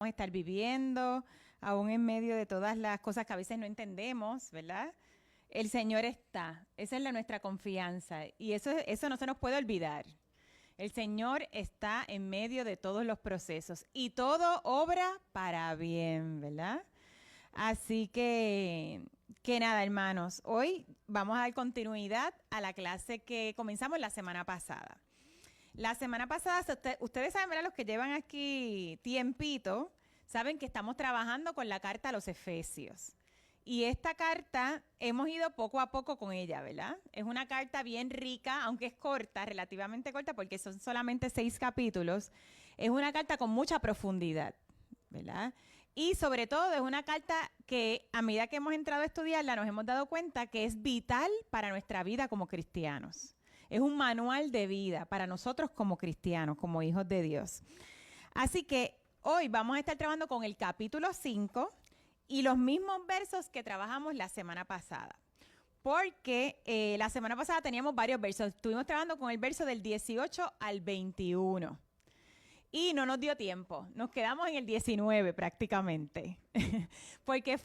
a estar viviendo, aún en medio de todas las cosas que a veces no entendemos, ¿verdad? El Señor está, esa es nuestra confianza y eso no se nos puede olvidar. El Señor está en medio de todos los procesos y todo obra para bien, ¿verdad? Así que nada, hermanos, hoy vamos a dar continuidad a la clase que comenzamos la semana pasada. La semana pasada, ustedes saben, ¿verdad? Los que llevan aquí tiempito, saben que estamos trabajando con la carta a los Efesios. Y esta carta hemos ido poco a poco con ella, ¿verdad? Es una carta bien rica, aunque es corta, relativamente corta, porque son solamente 6 capítulos. Es una carta con mucha profundidad, ¿verdad? Y sobre todo es una carta que a medida que hemos entrado a estudiarla nos hemos dado cuenta que es vital para nuestra vida como cristianos. Es un manual de vida para nosotros como cristianos, como hijos de Dios. Así que hoy vamos a estar trabajando con el capítulo 5 y los mismos versos que trabajamos la semana pasada. Porque la semana pasada teníamos varios versos. Estuvimos trabajando con el verso del 18 al 21. Y no nos dio tiempo, nos quedamos en el 19 prácticamente, porque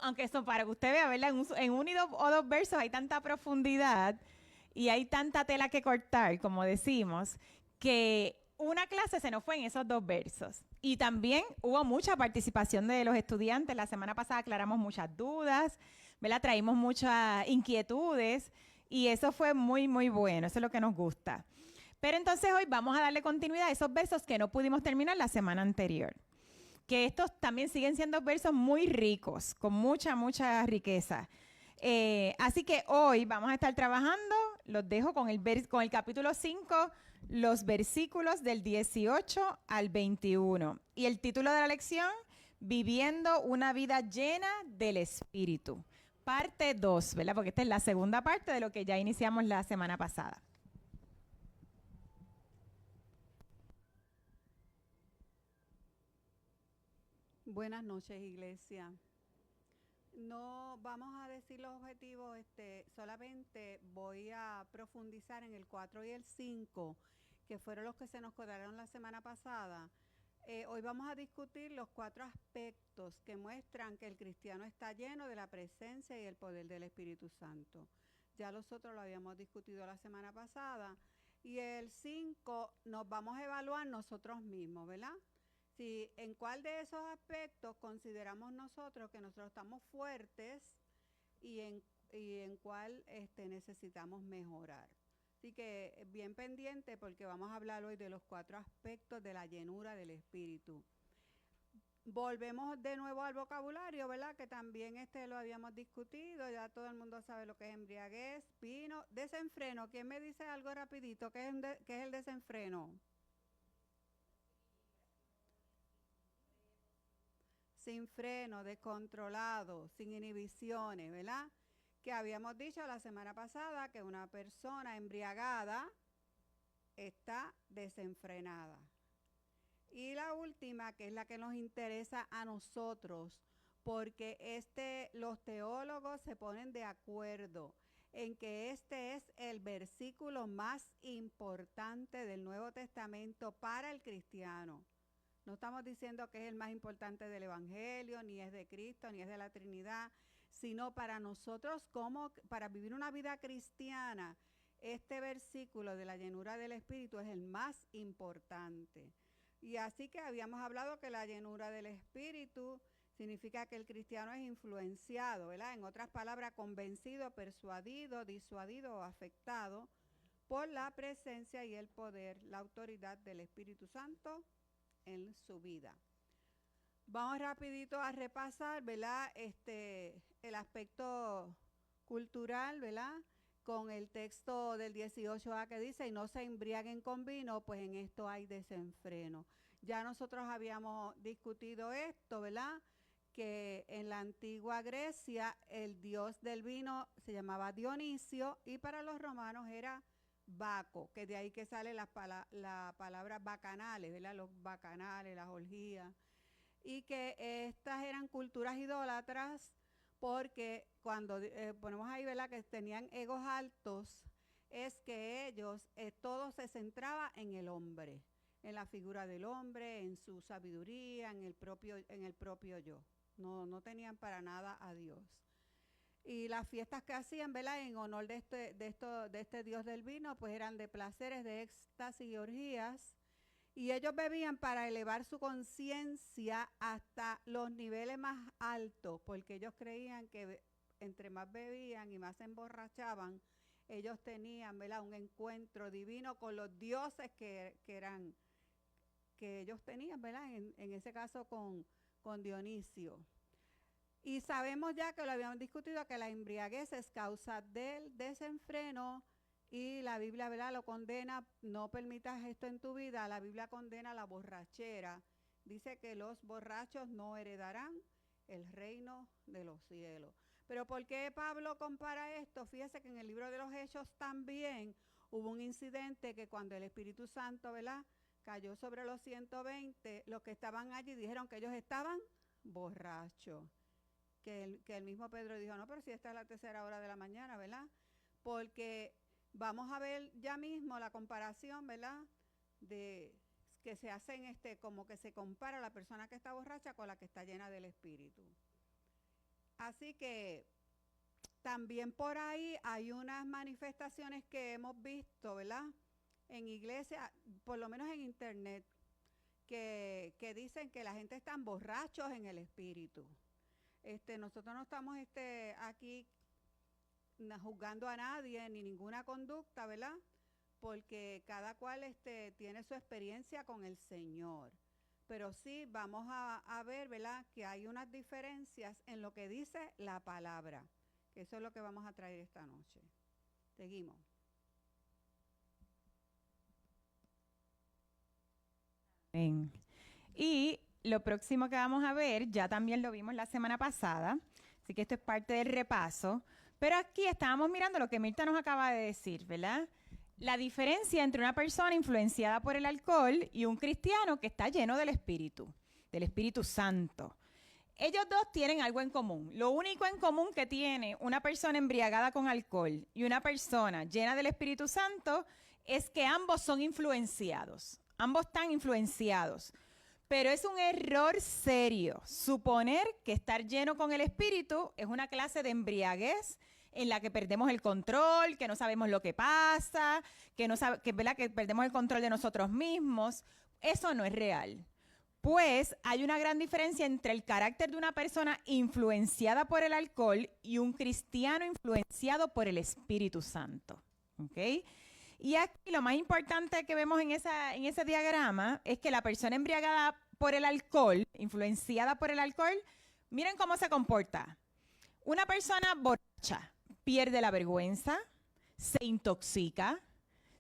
aunque son para que usted vea, ¿verdad? En un o dos versos hay tanta profundidad y hay tanta tela que cortar, como decimos, que una clase se nos fue en esos 2 versos. Y también hubo mucha participación de los estudiantes, la semana pasada aclaramos muchas dudas, ¿verdad? Traímos muchas inquietudes y eso fue muy, muy bueno, eso es lo que nos gusta. Pero entonces hoy vamos a darle continuidad a esos versos que no pudimos terminar la semana anterior. Que estos también siguen siendo versos muy ricos, con mucha, mucha riqueza. Así que hoy vamos a estar trabajando, los dejo con el capítulo 5, los versículos del 18 al 21. Y el título de la lección, Viviendo una vida llena del Espíritu. Parte 2, ¿verdad? Porque esta es la segunda parte de lo que ya iniciamos la semana pasada. Buenas noches, iglesia. No vamos a decir los objetivos, solamente voy a profundizar en el 4 y el 5, que fueron los que se nos quedaron la semana pasada. Hoy vamos a discutir los 4 aspectos que muestran que el cristiano está lleno de la presencia y el poder del Espíritu Santo. Ya los otros lo habíamos discutido la semana pasada. Y el 5 nos vamos a evaluar nosotros mismos, ¿verdad? Si en cuál de esos aspectos consideramos nosotros que nosotros estamos fuertes y en cuál necesitamos mejorar. Así que bien pendiente porque vamos a hablar hoy de los 4 aspectos de la llenura del Espíritu. Volvemos de nuevo al vocabulario, ¿verdad? Que también lo habíamos discutido, ya todo el mundo sabe lo que es embriaguez, vino, desenfreno. ¿Quién me dice algo rapidito? ¿Qué es el desenfreno? Sin freno, descontrolado, sin inhibiciones, ¿verdad? Que habíamos dicho la semana pasada que una persona embriagada está desenfrenada. Y la última, que es la que nos interesa a nosotros, porque los teólogos se ponen de acuerdo en que este es el versículo más importante del Nuevo Testamento para el cristiano. No estamos diciendo que es el más importante del Evangelio, ni es de Cristo, ni es de la Trinidad, sino para nosotros para vivir una vida cristiana, este versículo de la llenura del Espíritu es el más importante. Y así que habíamos hablado que la llenura del Espíritu significa que el cristiano es influenciado, ¿verdad? En otras palabras, convencido, persuadido, disuadido o afectado por la presencia y el poder, la autoridad del Espíritu Santo en su vida. Vamos rapidito a repasar, ¿verdad? El aspecto cultural, ¿verdad? Con el texto del 18a que dice, y no se embriaguen con vino, pues en esto hay desenfreno. Ya nosotros habíamos discutido esto, ¿verdad? Que en la antigua Grecia el dios del vino se llamaba Dionisio y para los romanos era Baco, que de ahí que sale la palabra bacanales, ¿verdad? Los bacanales, las orgías, y que estas eran culturas idólatras porque cuando ponemos ahí, ¿verdad? Que tenían egos altos, es que ellos, todo se centraba en el hombre. en la figura del hombre, en su sabiduría, en el propio yo. No tenían para nada a Dios. Y las fiestas que hacían, ¿verdad?, en honor de este dios del vino, pues eran de placeres, de éxtasis y orgías. Y ellos bebían para elevar su conciencia hasta los niveles más altos, porque ellos creían que entre más bebían y más se emborrachaban, ellos tenían, ¿verdad?, un encuentro divino con los dioses que ellos tenían, ¿verdad?, en ese caso con Dionisio. Y sabemos ya que lo habíamos discutido, que la embriaguez es causa del desenfreno y la Biblia, ¿verdad?, lo condena. No permitas esto en tu vida. La Biblia condena la borrachera. Dice que los borrachos no heredarán el reino de los cielos. Pero ¿por qué Pablo compara esto? Fíjese que en el libro de los Hechos también hubo un incidente que cuando el Espíritu Santo, ¿verdad?, cayó sobre los 120, los que estaban allí dijeron que ellos estaban borrachos. Que el mismo Pedro dijo, no, pero si esta es la 3:00 de la mañana, ¿verdad? Porque vamos a ver ya mismo la comparación, ¿verdad?, de que se hacen como que se compara la persona que está borracha con la que está llena del Espíritu. Así que también por ahí hay unas manifestaciones que hemos visto, ¿verdad?, en iglesia, por lo menos en internet, que dicen que la gente está borrachos en el Espíritu. Nosotros no estamos aquí juzgando a nadie ni ninguna conducta, ¿verdad?, porque cada cual tiene su experiencia con el Señor. Pero sí vamos a ver, ¿verdad?, que hay unas diferencias en lo que dice la palabra. Eso es lo que vamos a traer esta noche. Seguimos. Amén. Y lo próximo que vamos a ver, ya también lo vimos la semana pasada, así que esto es parte del repaso, pero aquí estábamos mirando lo que Mirta nos acaba de decir, ¿verdad? La diferencia entre una persona influenciada por el alcohol y un cristiano que está lleno del Espíritu Santo. Ellos dos tienen algo en común. Lo único en común que tiene una persona embriagada con alcohol y una persona llena del Espíritu Santo es que ambos son influenciados. Ambos están influenciados. Pero es un error serio suponer que estar lleno con el Espíritu es una clase de embriaguez en la que perdemos el control, que no sabemos lo que pasa, ¿verdad?, que perdemos el control de nosotros mismos. Eso no es real. Pues hay una gran diferencia entre el carácter de una persona influenciada por el alcohol y un cristiano influenciado por el Espíritu Santo. ¿Okay? Y aquí lo más importante que vemos en ese diagrama es que la persona embriagada por el alcohol, influenciada por el alcohol, miren cómo se comporta. Una persona borracha pierde la vergüenza, se intoxica,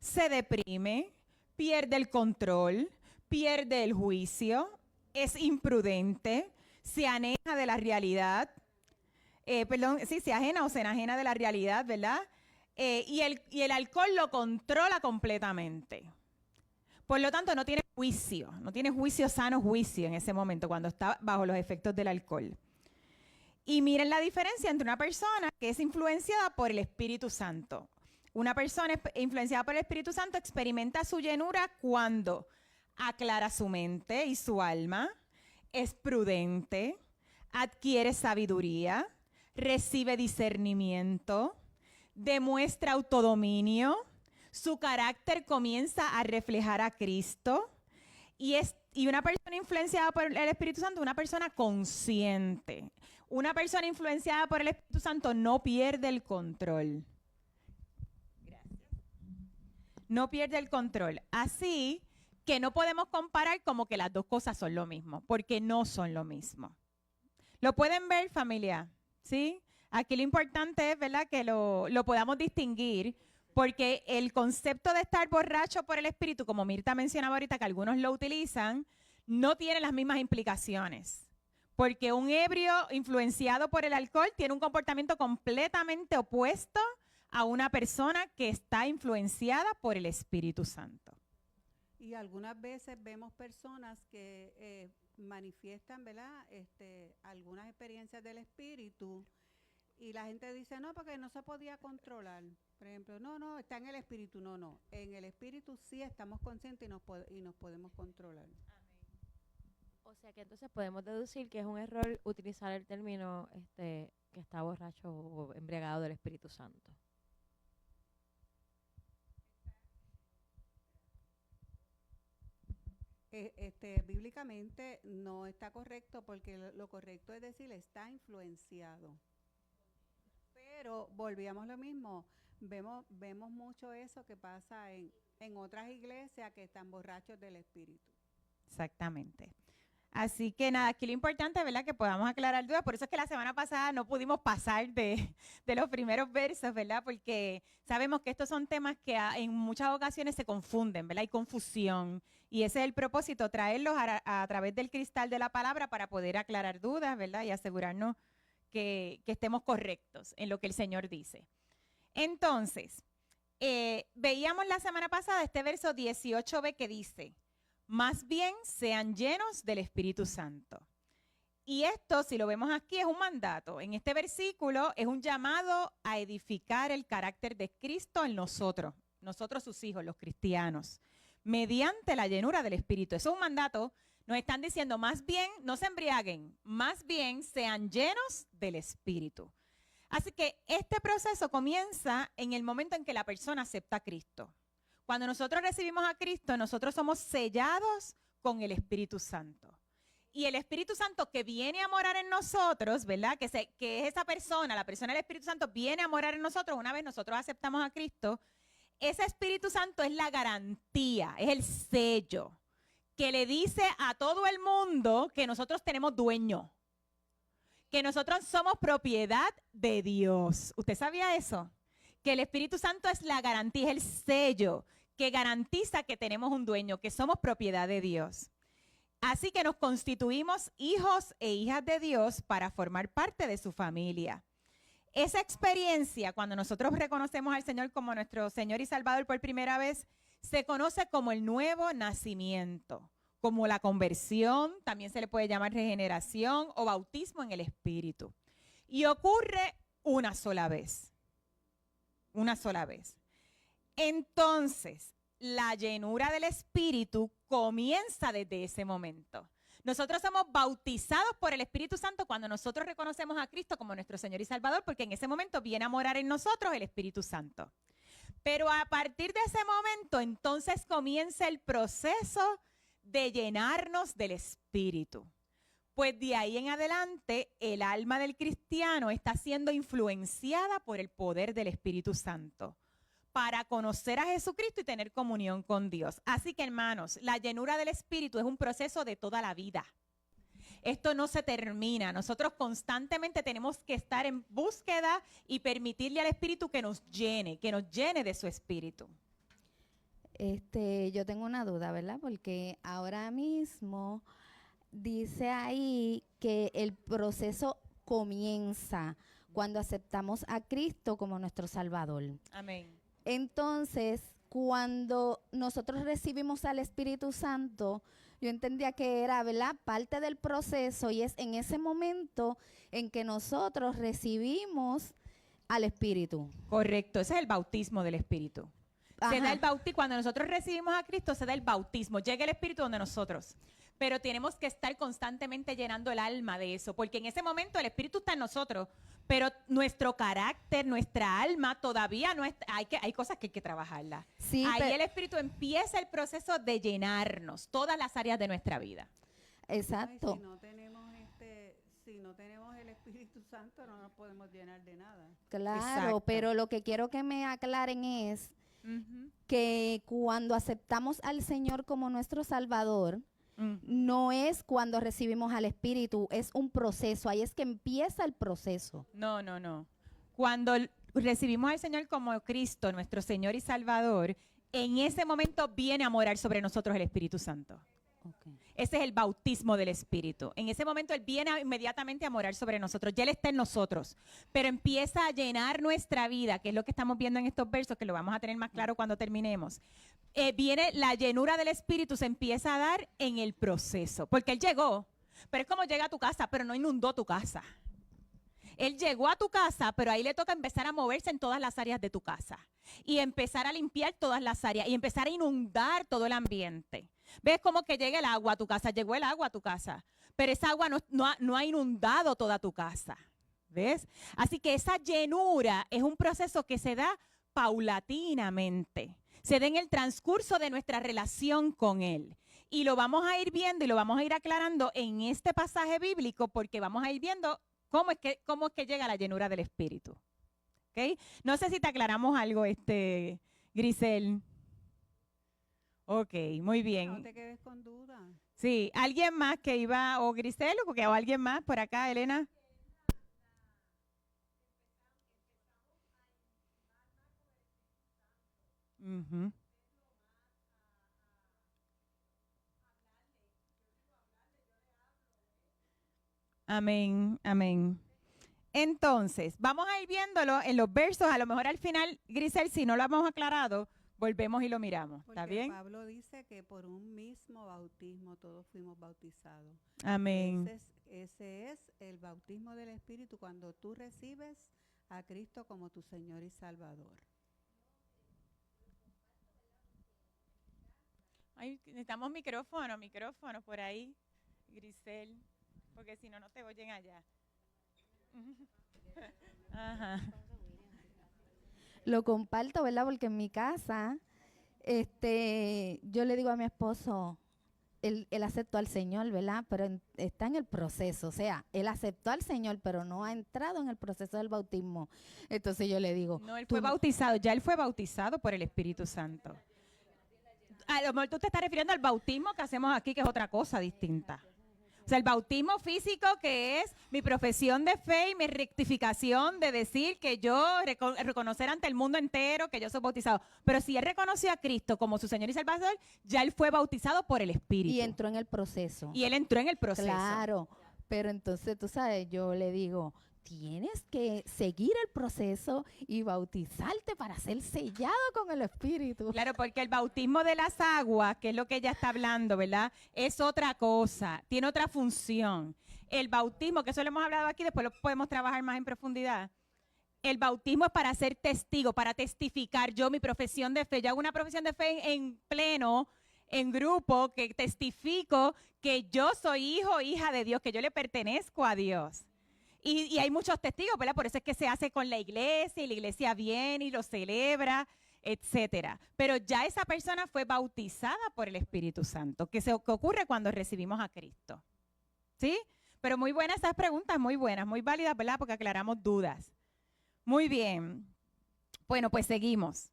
se deprime, pierde el control, pierde el juicio, es imprudente, se aneja de la realidad, se ajena o se enajena de la realidad, ¿verdad? Y el alcohol lo controla completamente. Por lo tanto, no tiene juicio sano juicio en ese momento cuando está bajo los efectos del alcohol. Y miren la diferencia entre una persona que es influenciada por el Espíritu Santo. Una persona influenciada por el Espíritu Santo experimenta su llenura cuando aclara su mente y su alma, es prudente, adquiere sabiduría, recibe discernimiento, demuestra autodominio, su carácter comienza a reflejar a Cristo y una persona influenciada por el Espíritu Santo, una persona consciente. Una persona influenciada por el Espíritu Santo no pierde el control. Gracias. No pierde el control. Así que no podemos comparar como que las dos cosas son lo mismo, porque no son lo mismo. ¿Lo pueden ver, familia? ¿Sí? Aquí lo importante es, ¿verdad?, que lo podamos distinguir, porque el concepto de estar borracho por el Espíritu, como Mirta mencionaba ahorita que algunos lo utilizan, no tiene las mismas implicaciones. Porque un ebrio influenciado por el alcohol tiene un comportamiento completamente opuesto a una persona que está influenciada por el Espíritu Santo. Y algunas veces vemos personas que manifiestan, ¿verdad?, algunas experiencias del Espíritu y la gente dice, no, porque no se podía controlar. por ejemplo, no, está en el espíritu, no. En el espíritu sí estamos conscientes y nos podemos controlar. O sea que entonces podemos deducir que es un error utilizar el término que está borracho o embriagado del Espíritu Santo. Bíblicamente no está correcto, porque lo correcto es decir está influenciado. Pero volvíamos lo mismo, vemos mucho eso que pasa en otras iglesias que están borrachos del espíritu. Exactamente. Así que nada, aquí lo importante, ¿verdad? Que podamos aclarar dudas. Por eso es que la semana pasada no pudimos pasar de los primeros versos, ¿verdad? Porque sabemos que estos son temas que en muchas ocasiones se confunden, ¿verdad? Hay confusión. Y ese es el propósito, traerlos a través del cristal de la palabra para poder aclarar dudas, ¿verdad? Y asegurarnos que estemos correctos en lo que el Señor dice. Entonces, veíamos la semana pasada este verso 18b que dice: más bien sean llenos del Espíritu Santo. Y esto, si lo vemos aquí, es un mandato. En este versículo es un llamado a edificar el carácter de Cristo en nosotros sus hijos, los cristianos, mediante la llenura del Espíritu. Eso es un mandato. Nos están diciendo, más bien, no se embriaguen, más bien sean llenos del Espíritu. Así que este proceso comienza en el momento en que la persona acepta a Cristo. Cuando nosotros recibimos a Cristo, nosotros somos sellados con el Espíritu Santo. Y el Espíritu Santo que viene a morar en nosotros, ¿verdad? Que es esa persona, la persona del Espíritu Santo viene a morar en nosotros una vez nosotros aceptamos a Cristo. Ese Espíritu Santo es la garantía, es el sello que le dice a todo el mundo que nosotros tenemos dueño, que nosotros somos propiedad de Dios. ¿Usted sabía eso? Que el Espíritu Santo es la garantía, es el sello que garantiza que tenemos un dueño, que somos propiedad de Dios. Así que nos constituimos hijos e hijas de Dios para formar parte de su familia. Esa experiencia, cuando nosotros reconocemos al Señor como nuestro Señor y Salvador por primera vez, se conoce como el nuevo nacimiento, como la conversión, también se le puede llamar regeneración o bautismo en el Espíritu. Y ocurre una sola vez. Una sola vez. Entonces, la llenura del Espíritu comienza desde ese momento. Nosotros somos bautizados por el Espíritu Santo cuando nosotros reconocemos a Cristo como nuestro Señor y Salvador, porque en ese momento viene a morar en nosotros el Espíritu Santo. Pero a partir de ese momento, entonces comienza el proceso de llenarnos del Espíritu. Pues de ahí en adelante, el alma del cristiano está siendo influenciada por el poder del Espíritu Santo para conocer a Jesucristo y tener comunión con Dios. Así que, hermanos, la llenura del Espíritu es un proceso de toda la vida. Esto no se termina. Nosotros constantemente tenemos que estar en búsqueda y permitirle al Espíritu que nos llene de su Espíritu. Yo tengo una duda, ¿verdad? Porque ahora mismo dice ahí que el proceso comienza cuando aceptamos a Cristo como nuestro Salvador. Amén. Entonces, cuando nosotros recibimos al Espíritu Santo, yo entendía que era, ¿verdad?, parte del proceso, y es en ese momento en que nosotros recibimos al Espíritu. Correcto, ese es el bautismo del Espíritu. Se da el bautismo, cuando nosotros recibimos a Cristo, se da el bautismo, llega el Espíritu donde nosotros. Pero tenemos que estar constantemente llenando el alma de eso, porque en ese momento el Espíritu está en nosotros, pero nuestro carácter, nuestra alma todavía no está, hay cosas que hay que trabajarlas. Sí, ahí el Espíritu empieza el proceso de llenarnos todas las áreas de nuestra vida. Exacto. Ay, si no tenemos el Espíritu Santo, no nos podemos llenar de nada. Claro, Exacto. pero lo que quiero que me aclaren es que cuando aceptamos al Señor como nuestro Salvador, no es cuando recibimos al Espíritu, es un proceso, ahí es que empieza el proceso. No. Cuando recibimos al Señor como Cristo, nuestro Señor y Salvador, en ese momento viene a morar sobre nosotros el Espíritu Santo. Okay. Ese es el bautismo del Espíritu. En ese momento Él viene inmediatamente a morar sobre nosotros. Ya Él está en nosotros, pero empieza a llenar nuestra vida, que es lo que estamos viendo en estos versos, que lo vamos a tener más claro cuando terminemos. Viene la llenura del Espíritu, se empieza a dar en el proceso, porque Él llegó, pero es como llega a tu casa, pero no inundó tu casa. Él llegó a tu casa, pero ahí le toca empezar a moverse en todas las áreas de tu casa y empezar a limpiar todas las áreas y empezar a inundar todo el ambiente. ¿Ves cómo que llega el agua a tu casa? Llegó el agua a tu casa, pero esa agua no ha inundado toda tu casa. ¿Ves? Así que esa llenura es un proceso que se da paulatinamente. Se da en el transcurso de nuestra relación con Él. Y lo vamos a ir viendo y lo vamos a ir aclarando en este pasaje bíblico porque vamos a ir viendo cómo es que llega la llenura del Espíritu. ¿Okay? No sé si te aclaramos algo, Grisel. Ok, muy bien. No te quedes con duda. Sí, ¿alguien más que iba, o Grisel, o alguien más por acá, Elena? Uh-huh. Amén, amén. Entonces, vamos a ir viéndolo en los versos, a lo mejor al final, Grisel, si no lo hemos aclarado, volvemos y lo miramos. ¿Está Porque bien? Pablo dice que por un mismo bautismo todos fuimos bautizados. Amén. Ese es el bautismo del Espíritu cuando tú recibes a Cristo como tu Señor y Salvador. Ay, necesitamos micrófono por ahí, Grisel, porque si no, no te oyen allá. Ajá. Lo comparto, ¿verdad? Porque en mi casa, yo le digo a mi esposo, él aceptó al Señor, ¿verdad? Pero está en el proceso, o sea, él aceptó al Señor, pero no ha entrado en el proceso del bautismo. Entonces yo le digo, No, él fue bautizado, ya él fue bautizado por el Espíritu Santo. A lo mejor tú te estás refiriendo al bautismo que hacemos aquí, que es otra cosa distinta. O sea, el bautismo físico, que es mi profesión de fe y mi rectificación de decir que yo, reconocer ante el mundo entero que yo soy bautizado. Pero si él reconoció a Cristo como su Señor y Salvador, ya él fue bautizado por el Espíritu. y entró en el proceso. Y él entró en el proceso. Claro, pero entonces tú sabes, yo le digo, tienes que seguir el proceso y bautizarte para ser sellado con el Espíritu. Claro, porque el bautismo de las aguas, que es lo que ella está hablando, ¿verdad? Es otra cosa, tiene otra función. El bautismo, que eso lo hemos hablado aquí, después lo podemos trabajar más en profundidad. El bautismo es para ser testigo, para testificar yo mi profesión de fe. Yo hago una profesión de fe en pleno, en grupo, que testifico que yo soy hijo o hija de Dios, que yo le pertenezco a Dios. Y hay muchos testigos, ¿verdad? Por eso es que se hace con la iglesia y la iglesia viene y lo celebra, etcétera. Pero ya esa persona fue bautizada por el Espíritu Santo, que ocurre cuando recibimos a Cristo. ¿Sí? Pero muy buenas esas preguntas, muy buenas, muy válidas, ¿verdad? Porque aclaramos dudas. Muy bien. Bueno, pues seguimos.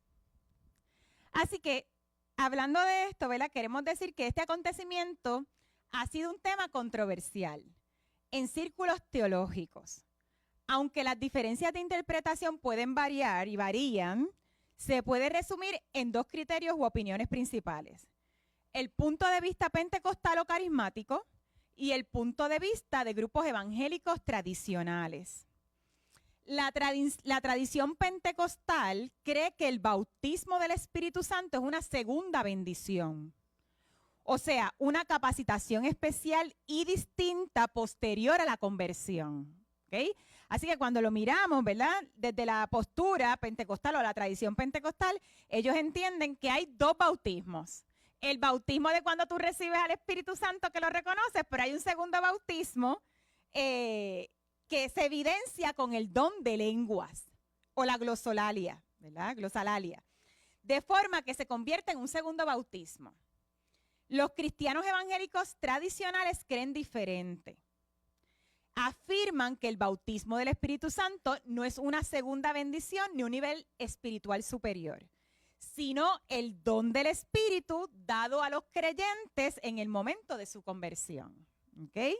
Así que, hablando de esto, ¿verdad? Queremos decir que este acontecimiento ha sido un tema controversial en círculos teológicos. Aunque las diferencias de interpretación pueden variar y varían, se puede resumir en dos criterios u opiniones principales. El punto de vista pentecostal o carismático y el punto de vista de grupos evangélicos tradicionales. La tradición pentecostal cree que el bautismo del Espíritu Santo es una segunda bendición. O sea, una capacitación especial y distinta posterior a la conversión. ¿Okay? Así que cuando lo miramos, ¿verdad? Desde la postura pentecostal o la tradición pentecostal, ellos entienden que hay dos bautismos. El bautismo de cuando tú recibes al Espíritu Santo, que lo reconoces, pero hay un segundo bautismo que se evidencia con el don de lenguas o la glosolalia, ¿verdad? Glosalalia. De forma que se convierte en un segundo bautismo. Los cristianos evangélicos tradicionales creen diferente. Afirman que el bautismo del Espíritu Santo no es una segunda bendición ni un nivel espiritual superior, sino el don del Espíritu dado a los creyentes en el momento de su conversión. ¿Okay?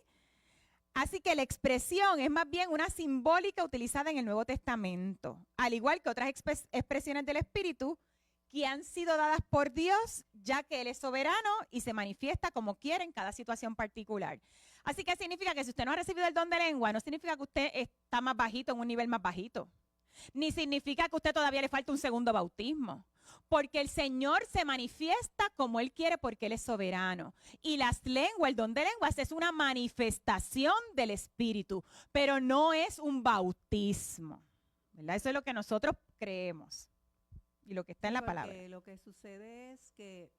Así que la expresión es más bien una simbólica utilizada en el Nuevo Testamento, al igual que otras expresiones del Espíritu que han sido dadas por Dios, ya que Él es soberano y se manifiesta como quiere en cada situación particular. Así que significa que si usted no ha recibido el don de lengua, no significa que usted está más bajito, en un nivel más bajito. ni significa que a usted todavía le falta un segundo bautismo. Porque el Señor se manifiesta como Él quiere porque Él es soberano. Y las lenguas, el don de lenguas es una manifestación del Espíritu, pero no es un bautismo, ¿verdad? Eso es lo que nosotros creemos y lo que está en la palabra. Lo que sucede es que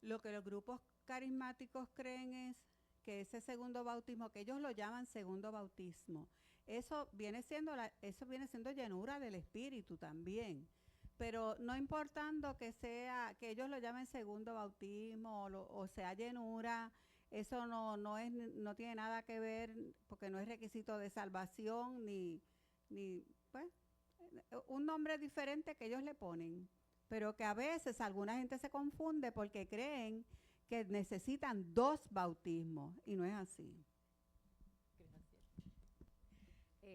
lo que los grupos carismáticos creen es que ese segundo bautismo, que ellos lo llaman segundo bautismo, eso viene siendo llenura del Espíritu también. Pero no importando que ellos lo llamen segundo bautismo o sea llenura, eso no tiene nada que ver, porque no es requisito de salvación ni pues, un nombre diferente que ellos le ponen. Pero que a veces alguna gente se confunde porque creen que necesitan 2 bautismos y no es así.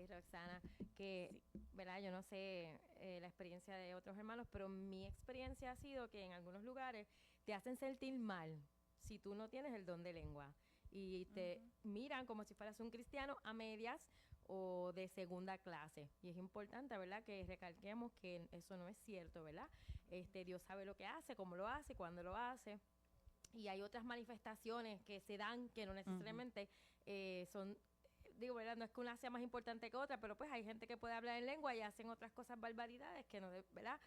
Roxana, que, ¿verdad? Yo no sé la experiencia de otros hermanos, pero mi experiencia ha sido que en algunos lugares te hacen sentir mal si tú no tienes el don de lengua y te miran como si fueras un cristiano a medias o de segunda clase. Y es importante, ¿verdad?, que recalquemos que eso no es cierto, ¿verdad? Dios sabe lo que hace, cómo lo hace, cuándo lo hace. Y hay otras manifestaciones que se dan que no necesariamente son... Digo, ¿verdad? No es que una sea más importante que otra, pero pues hay gente que puede hablar en lengua y hacen otras cosas, barbaridades, que no, ¿verdad?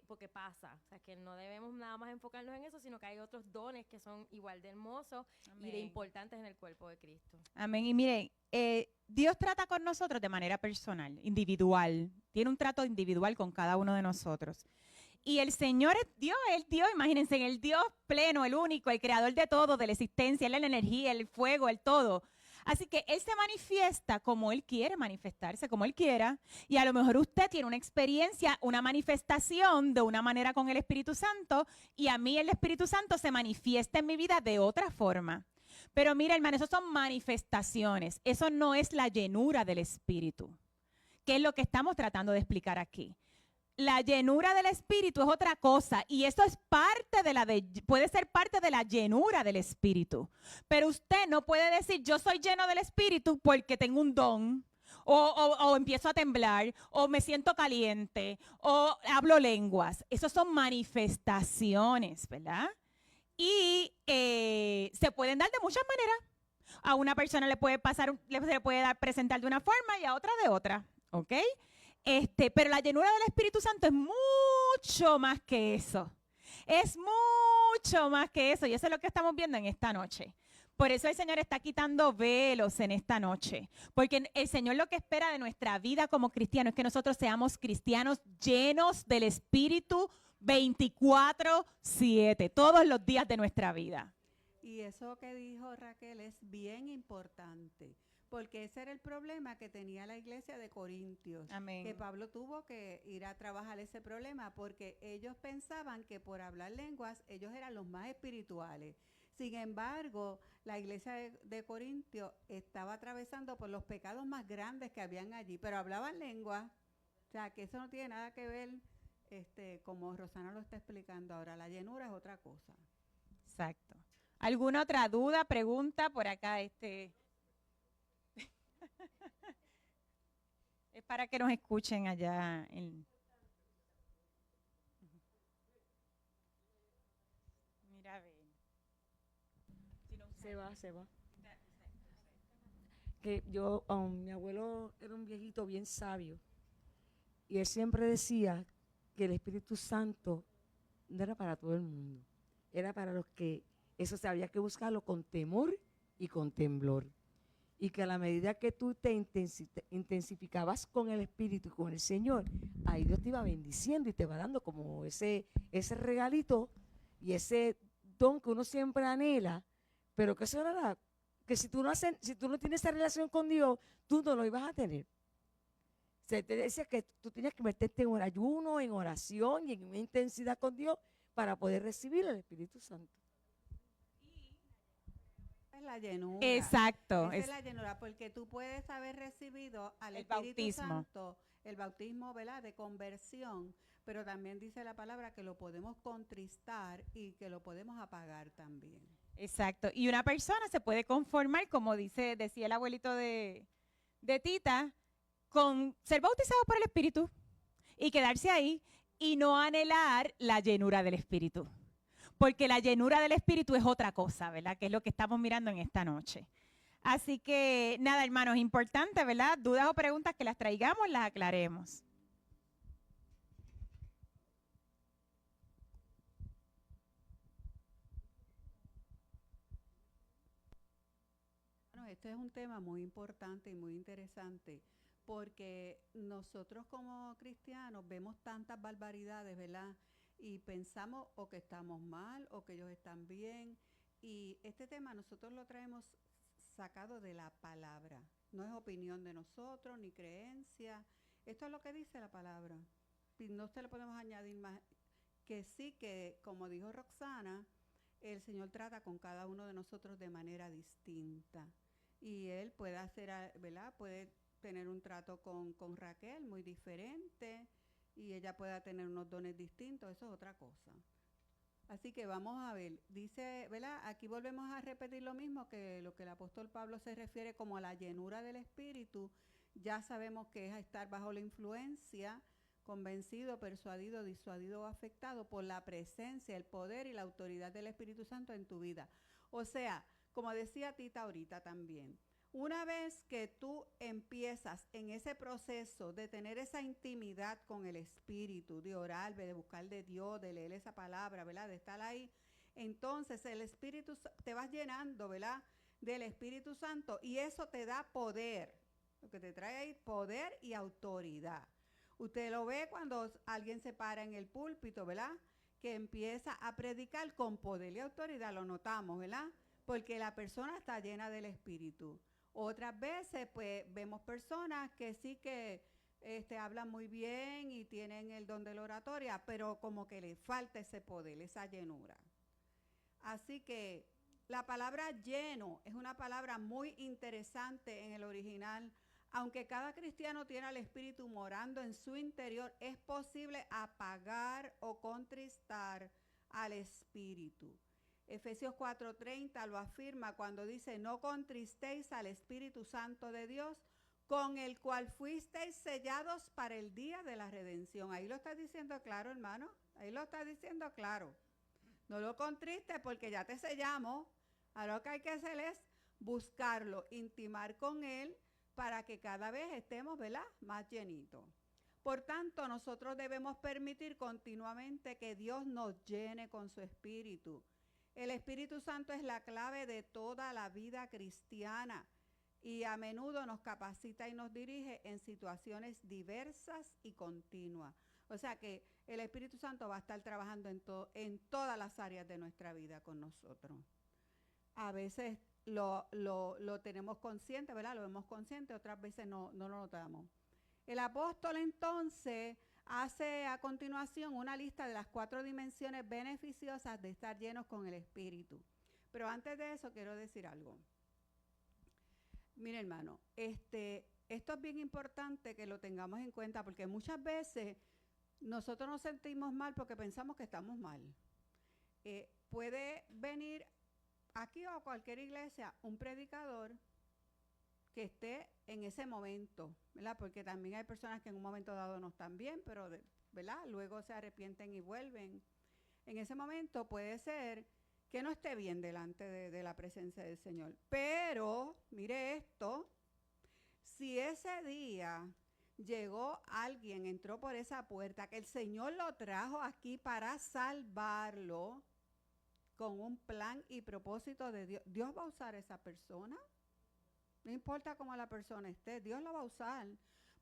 Porque pasa. O sea, que no debemos nada más enfocarnos en eso, sino que hay otros dones que son igual de hermosos y de importantes en el cuerpo de Cristo. Amén. Y miren, Dios trata con nosotros de manera personal, individual. Tiene un trato individual con cada uno de nosotros. Y el Señor es Dios, imagínense, el Dios pleno, el único, el creador de todo, de la existencia, Él es la energía, el fuego, el todo. Así que Él se manifiesta como Él quiere manifestarse, como Él quiera. Y a lo mejor usted tiene una experiencia, una manifestación de una manera con el Espíritu Santo y a mí el Espíritu Santo se manifiesta en mi vida de otra forma. Pero mira, hermano, eso son manifestaciones. Eso no es la llenura del Espíritu, que es lo que estamos tratando de explicar aquí. La llenura del Espíritu es otra cosa y eso es puede ser parte de la llenura del Espíritu. Pero usted no puede decir yo soy lleno del Espíritu porque tengo un don o empiezo a temblar o me siento caliente o hablo lenguas. Esos son manifestaciones, ¿verdad? Y se pueden dar de muchas maneras. A una persona le puede presentar de una forma y a otra de otra, ¿ok? Pero la llenura del Espíritu Santo es mucho más que eso. Es mucho más que eso. Y eso es lo que estamos viendo en esta noche. Por eso el Señor está quitando velos en esta noche. Porque el Señor lo que espera de nuestra vida como cristianos es que nosotros seamos cristianos llenos del Espíritu 24/7, todos los días de nuestra vida. Y eso que dijo Raquel es bien importante. Porque ese era el problema que tenía la iglesia de Corintios. Amén. Que Pablo tuvo que ir a trabajar ese problema porque ellos pensaban que por hablar lenguas ellos eran los más espirituales. Sin embargo, la iglesia de Corintios estaba atravesando por los pecados más grandes que habían allí, pero hablaban lenguas. O sea, que eso no tiene nada que ver, como Rosana lo está explicando ahora. La llenura es otra cosa. Exacto. ¿Alguna otra duda, pregunta por acá? Es para que nos escuchen allá. Mira, a ver. Se va. Que mi abuelo era un viejito bien sabio y él siempre decía que el Espíritu Santo no era para todo el mundo, era para los que eso se había que buscarlo con temor y con temblor. Y que a la medida que tú te intensificabas con el Espíritu y con el Señor, ahí Dios te iba bendiciendo y te va dando como ese regalito y ese don que uno siempre anhela, pero que eso era que si tú no tienes esa relación con Dios, tú no lo ibas a tener. Se te decía que tú tenías que meterte en un ayuno, en oración y en una intensidad con Dios para poder recibir el Espíritu Santo. Es la llenura. Exacto. Esa es la llenura, porque tú puedes haber recibido al El Espíritu bautismo. Santo, el bautismo, ¿verdad?, de conversión, pero también dice la palabra que lo podemos contristar y que lo podemos apagar también. Exacto. Y una persona se puede conformar, como decía el abuelito de Tita, con ser bautizado por el Espíritu y quedarse ahí y no anhelar la llenura del Espíritu. Porque la llenura del Espíritu es otra cosa, ¿verdad? Que es lo que estamos mirando en esta noche. Así que, nada, hermanos, importante, ¿verdad? Dudas o preguntas que las traigamos, las aclaremos. Bueno, este es un tema muy importante y muy interesante porque nosotros como cristianos vemos tantas barbaridades, ¿verdad? Y pensamos o que estamos mal o que ellos están bien. Y este tema nosotros lo traemos sacado de la palabra. No es opinión de nosotros ni creencia. Esto es lo que dice la palabra. Y no se le podemos añadir más. Que sí que, como dijo Roxana, el Señor trata con cada uno de nosotros de manera distinta. Y Él puede hacer, ¿verdad? Puede tener un trato con Raquel muy diferente y ella pueda tener unos dones distintos, eso es otra cosa. Así que vamos a ver, dice, ¿verdad? Aquí volvemos a repetir lo mismo que lo que el apóstol Pablo se refiere como a la llenura del Espíritu. Ya sabemos que es estar bajo la influencia, convencido, persuadido, disuadido o afectado por la presencia, el poder y la autoridad del Espíritu Santo en tu vida. O sea, como decía Tita ahorita también, una vez que tú empiezas en ese proceso de tener esa intimidad con el Espíritu, de orar, de buscar de Dios, de leer esa palabra, ¿verdad? De estar ahí, entonces el Espíritu te vas llenando, ¿verdad? Del Espíritu Santo y eso te da poder. Lo que te trae ahí, poder y autoridad. Usted lo ve cuando alguien se para en el púlpito, ¿verdad? Que empieza a predicar con poder y autoridad, lo notamos, ¿verdad? Porque la persona está llena del Espíritu. Otras veces, pues, vemos personas que sí que hablan muy bien y tienen el don de la oratoria, pero como que les falta ese poder, esa llenura. Así que la palabra lleno es una palabra muy interesante en el original. Aunque cada cristiano tiene al Espíritu morando en su interior, es posible apagar o contristar al Espíritu. Efesios 4:30 lo afirma cuando dice, no contristéis al Espíritu Santo de Dios, con el cual fuisteis sellados para el día de la redención. Ahí lo está diciendo claro, hermano. Ahí lo está diciendo claro. No lo contristes porque ya te sellamos. Ahora lo que hay que hacer es buscarlo, intimar con Él para que cada vez estemos, ¿verdad?, más llenitos. Por tanto, nosotros debemos permitir continuamente que Dios nos llene con su Espíritu. El Espíritu Santo es la clave de toda la vida cristiana y a menudo nos capacita y nos dirige en situaciones diversas y continuas. O sea que el Espíritu Santo va a estar trabajando en todas las áreas de nuestra vida con nosotros. A veces lo tenemos consciente, ¿verdad? Lo vemos consciente, otras veces no lo notamos. El apóstol entonces hace a continuación una lista de las 4 dimensiones beneficiosas de estar llenos con el Espíritu. Pero antes de eso quiero decir algo. Mire, hermano, esto es bien importante que lo tengamos en cuenta porque muchas veces nosotros nos sentimos mal porque pensamos que estamos mal. Puede venir aquí o a cualquier iglesia un predicador que esté en ese momento, ¿verdad? Porque también hay personas que en un momento dado no están bien, pero, ¿verdad?, luego se arrepienten y vuelven. En ese momento puede ser que no esté bien delante de la presencia del Señor. Pero, mire esto, si ese día llegó alguien, entró por esa puerta, que el Señor lo trajo aquí para salvarlo con un plan y propósito de Dios, ¿Dios va a usar a esa persona? No importa cómo la persona esté, Dios lo va a usar.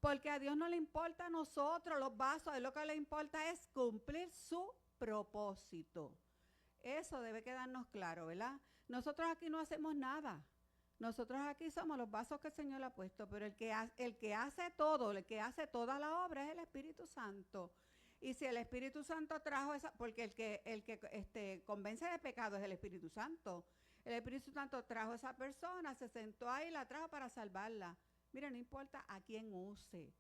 Porque a Dios no le importa a nosotros los vasos, a Él lo que le importa es cumplir su propósito. Eso debe quedarnos claro, ¿verdad? Nosotros aquí no hacemos nada. Nosotros aquí somos los vasos que el Señor ha puesto, pero el que hace todo, el que hace toda la obra es el Espíritu Santo. Y si el Espíritu Santo trajo esa, porque el que convence de pecado es el Espíritu Santo. El Espíritu Santo trajo a esa persona, se sentó ahí y la trajo para salvarla. Mira, no importa a quién use.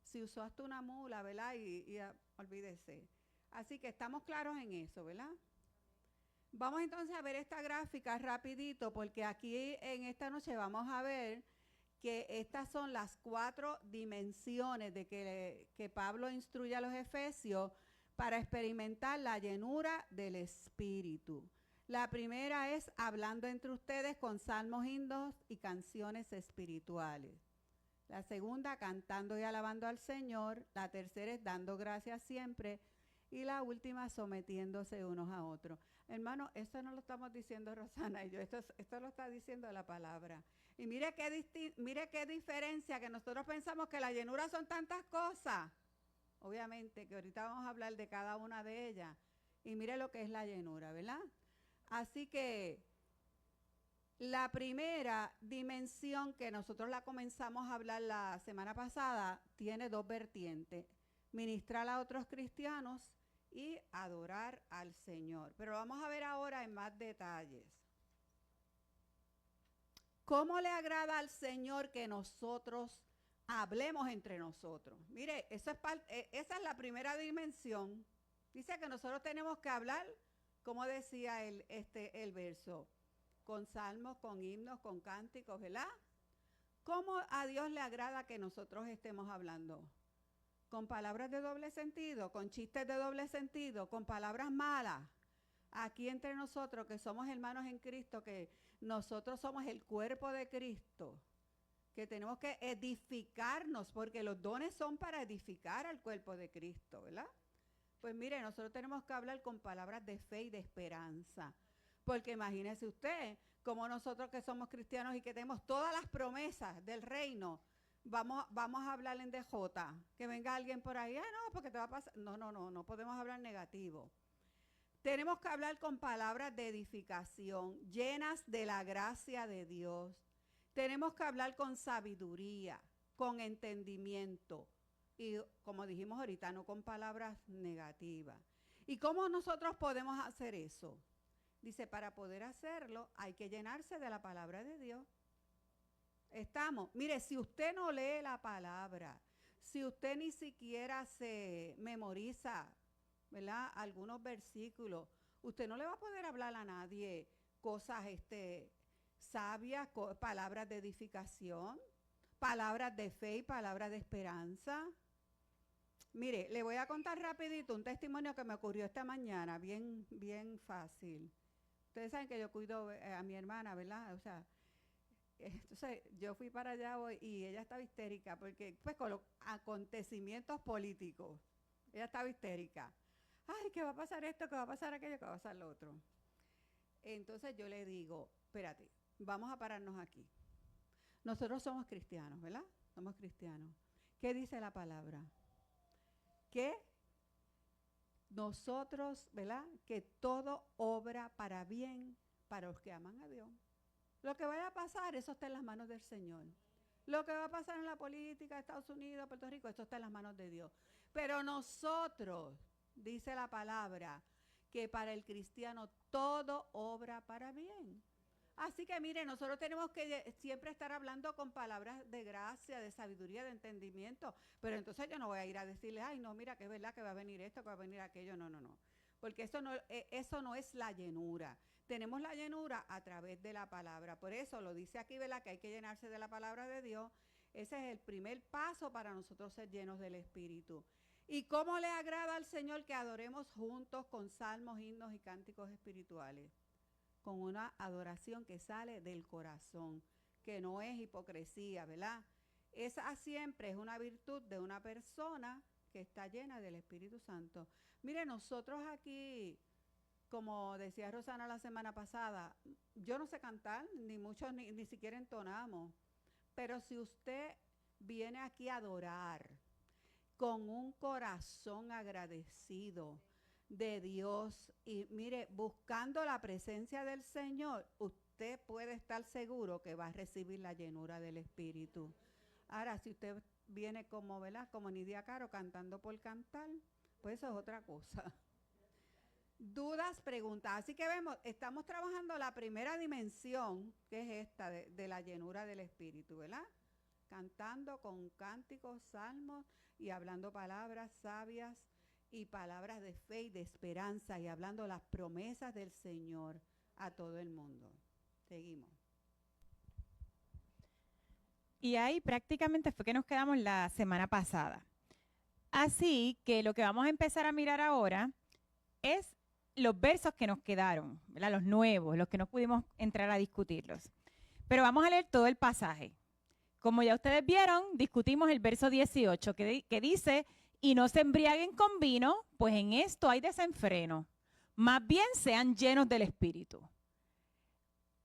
Si usó hasta una mula, ¿verdad? Y olvídese. Así que estamos claros en eso, ¿verdad? Vamos entonces a ver esta gráfica rapidito, porque aquí en esta noche vamos a ver que estas son las 4 dimensiones de que Pablo instruye a los efesios para experimentar la llenura del Espíritu. La primera es hablando entre ustedes con salmos, himnos y canciones espirituales. La segunda, cantando y alabando al Señor. La tercera es dando gracias siempre. Y la última, sometiéndose unos a otros. Hermano, esto no lo estamos diciendo Rosana y yo, esto lo está diciendo la palabra. Y mire qué diferencia, que nosotros pensamos que la llenura son tantas cosas. Obviamente que ahorita vamos a hablar de cada una de ellas. Y mire lo que es la llenura, ¿verdad? Así que la primera dimensión que nosotros la comenzamos a hablar la semana pasada tiene 2 vertientes: ministrar a otros cristianos y adorar al Señor. Pero vamos a ver ahora en más detalles. ¿Cómo le agrada al Señor que nosotros hablemos entre nosotros? Mire, esa es la primera dimensión. Dice que nosotros tenemos que hablar, como decía el verso, con salmos, con himnos, con cánticos, ¿verdad? ¿Cómo a Dios le agrada que nosotros estemos hablando? Con palabras de doble sentido, con chistes de doble sentido, con palabras malas. Aquí entre nosotros, que somos hermanos en Cristo, que nosotros somos el cuerpo de Cristo, que tenemos que edificarnos, porque los dones son para edificar al cuerpo de Cristo, ¿verdad? Pues mire, nosotros tenemos que hablar con palabras de fe y de esperanza, porque imagínese usted, como nosotros que somos cristianos y que tenemos todas las promesas del reino, vamos a hablar en DJ, que venga alguien por ahí, no, porque te va a pasar, no podemos hablar negativo. Tenemos que hablar con palabras de edificación, llenas de la gracia de Dios. Tenemos que hablar con sabiduría, con entendimiento y, como dijimos ahorita, no con palabras negativas. ¿Y cómo nosotros podemos hacer eso? Dice, para poder hacerlo hay que llenarse de la palabra de Dios. Mire, si usted no lee la palabra, si usted ni siquiera se memoriza, ¿verdad?, algunos versículos, usted no le va a poder hablar a nadie cosas sabias, palabras de edificación, palabras de fe y palabras de esperanza. Mire, le voy a contar rapidito un testimonio que me ocurrió esta mañana, bien fácil. Ustedes saben que yo cuido a mi hermana, ¿verdad? O sea, entonces yo fui para allá hoy y ella estaba histérica porque, pues, con los acontecimientos políticos, ella estaba histérica. Ay, ¿qué va a pasar esto? ¿Qué va a pasar aquello? ¿Qué va a pasar lo otro? Entonces yo le digo, espérate, vamos a pararnos aquí. Nosotros somos cristianos, ¿verdad? Somos cristianos. ¿Qué dice la palabra? Que nosotros, ¿verdad?, que todo obra para bien para los que aman a Dios. Lo que vaya a pasar, eso está en las manos del Señor. Lo que va a pasar en la política de Estados Unidos, Puerto Rico, eso está en las manos de Dios. Pero nosotros, dice la palabra, que para el cristiano todo obra para bien. Así que mire, nosotros tenemos que siempre estar hablando con palabras de gracia, de sabiduría, de entendimiento. Pero entonces yo no voy a ir a decirle, ay, no, mira, que es verdad que va a venir esto, que va a venir aquello. No. Porque eso no es la llenura. Tenemos la llenura a través de la palabra. Por eso lo dice aquí, ¿verdad?, que hay que llenarse de la palabra de Dios. Ese es el primer paso para nosotros ser llenos del Espíritu. ¿Y cómo le agrada al Señor que adoremos juntos con salmos, himnos y cánticos espirituales? Con una adoración que sale del corazón, que no es hipocresía, ¿verdad? Esa siempre es una virtud de una persona que está llena del Espíritu Santo. Mire, nosotros aquí, como decía Rosana la semana pasada, yo no sé cantar, ni muchos ni siquiera entonamos, pero si usted viene aquí a adorar con un corazón agradecido de Dios y mire, buscando la presencia del Señor, usted puede estar seguro que va a recibir la llenura del Espíritu. Ahora, si usted viene como, ¿verdad?, como Nidia Caro cantando por cantar, pues eso es otra cosa. Dudas, preguntas. Así que vemos, estamos trabajando la primera dimensión, que es esta de la llenura del Espíritu, ¿verdad? Cantando con cánticos, salmos y hablando palabras sabias y palabras de fe y de esperanza y hablando las promesas del Señor a todo el mundo. Seguimos. Y ahí prácticamente fue que nos quedamos la semana pasada. Así que lo que vamos a empezar a mirar ahora es los versos que nos quedaron, ¿verdad? Los nuevos, los que no pudimos entrar a discutirlos. Pero vamos a leer todo el pasaje. Como ya ustedes vieron, discutimos el verso 18 que dice, y no se embriaguen con vino, pues en esto hay desenfreno. Más bien sean llenos del Espíritu.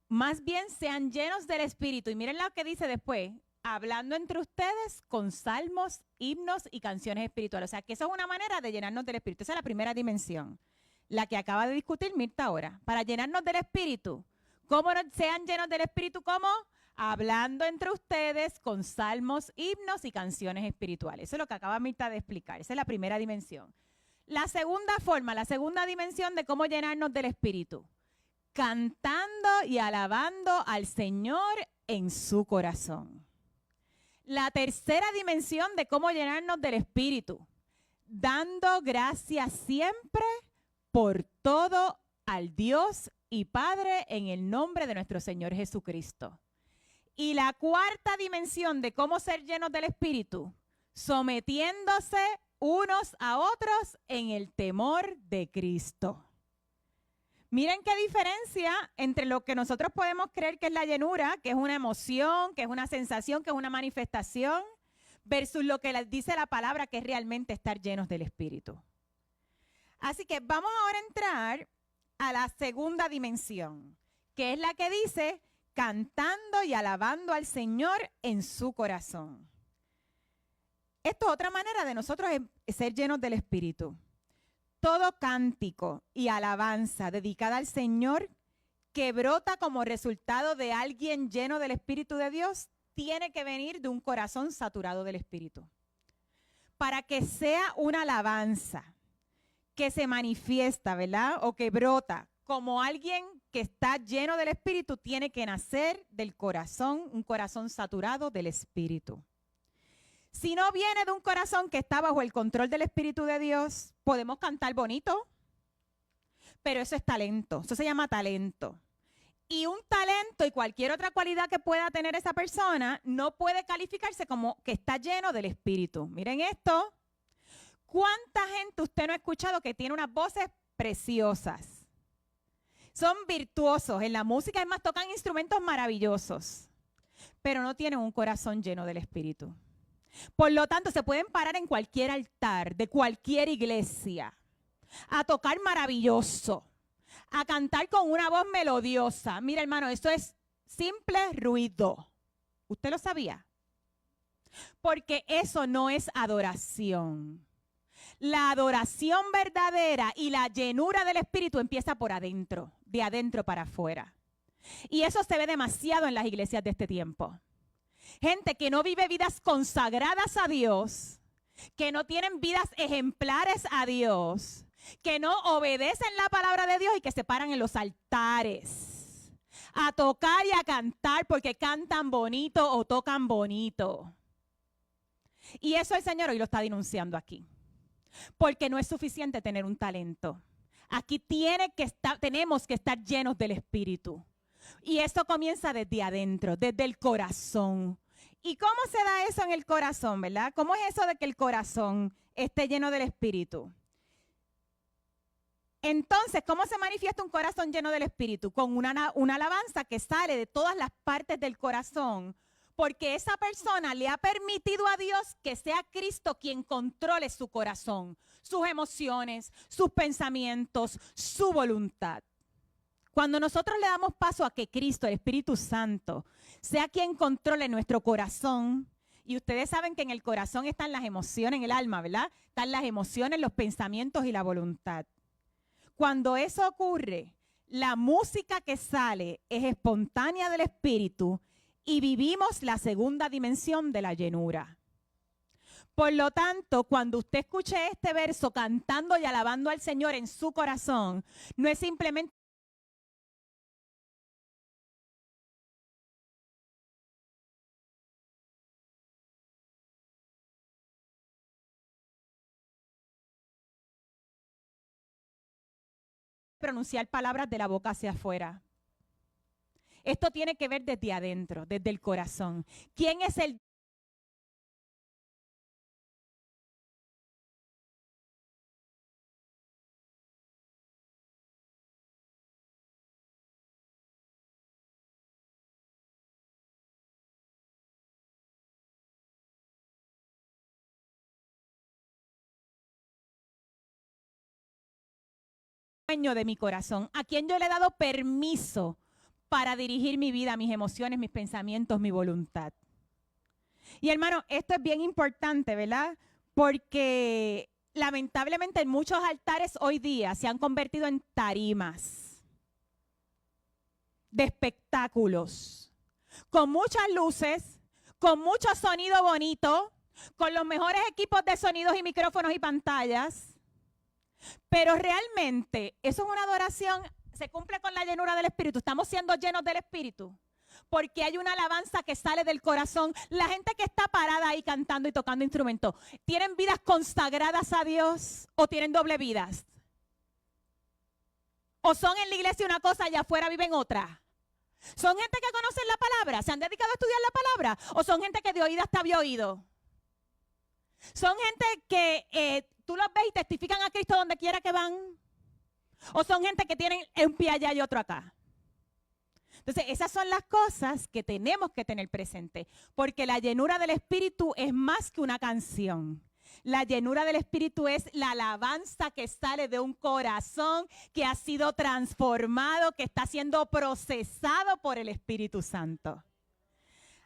Más bien sean llenos del Espíritu. Y miren lo que dice después, hablando entre ustedes con salmos, himnos y canciones espirituales. O sea, que eso es una manera de llenarnos del Espíritu. Esa es la primera dimensión, la que acaba de discutir Mirta ahora. Para llenarnos del Espíritu. ¿Cómo sean llenos del Espíritu? ¿Cómo? Hablando entre ustedes con salmos, himnos y canciones espirituales. Eso es lo que acaba Mirta de explicar. Esa es la primera dimensión. La segunda forma, la segunda dimensión de cómo llenarnos del Espíritu. Cantando y alabando al Señor en su corazón. La tercera dimensión de cómo llenarnos del Espíritu. Dando gracias siempre por todo al Dios y Padre en el nombre de nuestro Señor Jesucristo. Y la cuarta dimensión de cómo ser llenos del Espíritu, sometiéndose unos a otros en el temor de Cristo. Miren qué diferencia entre lo que nosotros podemos creer que es la llenura, que es una emoción, que es una sensación, que es una manifestación, versus lo que dice la palabra, que es realmente estar llenos del Espíritu. Así que vamos ahora a entrar a la segunda dimensión, que es la que dice cantando y alabando al Señor en su corazón. Esto es otra manera de nosotros ser llenos del Espíritu. Todo cántico y alabanza dedicada al Señor que brota como resultado de alguien lleno del Espíritu de Dios tiene que venir de un corazón saturado del Espíritu. Para que sea una alabanza que se manifiesta, ¿verdad? O que brota como alguien que está lleno del Espíritu, tiene que nacer del corazón, un corazón saturado del Espíritu. Si no viene de un corazón que está bajo el control del Espíritu de Dios, podemos cantar bonito, pero eso es talento, eso se llama talento. Y un talento y cualquier otra cualidad que pueda tener esa persona no puede calificarse como que está lleno del Espíritu. Miren esto. ¿Cuánta gente usted no ha escuchado que tiene unas voces preciosas? Son virtuosos en la música, además tocan instrumentos maravillosos, pero no tienen un corazón lleno del Espíritu. Por lo tanto, se pueden parar en cualquier altar de cualquier iglesia a tocar maravilloso, a cantar con una voz melodiosa. Mira, hermano, eso es simple ruido. ¿Usted lo sabía? Porque eso no es adoración. La adoración verdadera y la llenura del Espíritu empieza por adentro, de adentro para afuera. Y eso se ve demasiado en las iglesias de este tiempo. Gente que no vive vidas consagradas a Dios, que no tienen vidas ejemplares a Dios, que no obedecen la palabra de Dios y que se paran en los altares a tocar y a cantar porque cantan bonito o tocan bonito. Y eso el Señor hoy lo está denunciando aquí. Porque no es suficiente tener un talento. Aquí tenemos que estar llenos del Espíritu. Y eso comienza desde adentro, desde el corazón. ¿Y cómo se da eso en el corazón, verdad? ¿Cómo es eso de que el corazón esté lleno del Espíritu? Entonces, ¿cómo se manifiesta un corazón lleno del Espíritu? Con una alabanza que sale de todas las partes del corazón, porque esa persona le ha permitido a Dios que sea Cristo quien controle su corazón, sus emociones, sus pensamientos, su voluntad. Cuando nosotros le damos paso a que Cristo, el Espíritu Santo, sea quien controle nuestro corazón, y ustedes saben que en el corazón están las emociones, en el alma, ¿verdad? Están las emociones, los pensamientos y la voluntad. Cuando eso ocurre, la música que sale es espontánea del Espíritu y vivimos la segunda dimensión de la llenura. Por lo tanto, cuando usted escuche este verso cantando y alabando al Señor en su corazón, no es simplemente pronunciar palabras de la boca hacia afuera. Esto tiene que ver desde adentro, desde el corazón. ¿Quién es el dueño de mi corazón? ¿A quién yo le he dado permiso para dirigir mi vida, mis emociones, mis pensamientos, mi voluntad? Y hermano, esto es bien importante, ¿verdad? Porque lamentablemente en muchos altares hoy día se han convertido en tarimas de espectáculos, con muchas luces, con mucho sonido bonito, con los mejores equipos de sonidos y micrófonos y pantallas. Pero realmente eso es una adoración, se cumple con la llenura del Espíritu. Estamos siendo llenos del Espíritu porque hay una alabanza que sale del corazón. La gente que está parada ahí cantando y tocando instrumentos, ¿tienen vidas consagradas a Dios o tienen doble vidas? ¿O son en la iglesia una cosa y afuera viven otra? ¿Son gente que conocen la palabra? ¿Se han dedicado a estudiar la palabra? ¿O son gente que de oídas te había oído? ¿Son gente que tú los ves y testifican a Cristo donde quiera que van? ¿O son gente que tienen un pie allá y otro acá? Entonces, esas son las cosas que tenemos que tener presente, porque la llenura del Espíritu es más que una canción. La llenura del Espíritu es la alabanza que sale de un corazón que ha sido transformado, que está siendo procesado por el Espíritu Santo.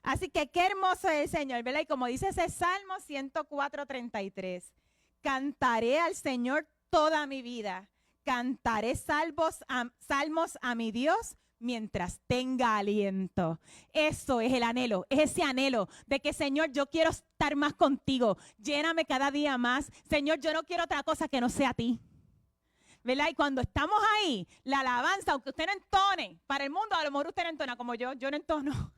Así que qué hermoso es el Señor, ¿verdad? Y como dice ese Salmo 104:33, cantaré al Señor toda mi vida, cantaré salmos a mi Dios mientras tenga aliento. Eso es el anhelo, es ese anhelo de que, Señor, yo quiero estar más contigo, lléname cada día más. Señor, yo no quiero otra cosa que no sea a ti, ¿verdad? Y cuando estamos ahí, la alabanza, aunque usted no entone, para el mundo a lo mejor usted no entona como yo no entono,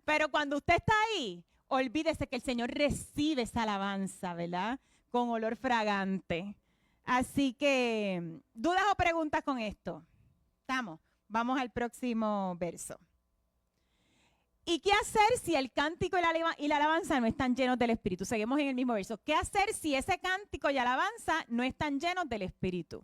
pero cuando usted está ahí, olvídese que el Señor recibe esa alabanza, ¿verdad? Con olor fragante. Así que, ¿dudas o preguntas con esto? ¿Estamos? Vamos al próximo verso. ¿Y qué hacer si el cántico y la alabanza no están llenos del Espíritu? Seguimos en el mismo verso. ¿Qué hacer si ese cántico y alabanza no están llenos del Espíritu?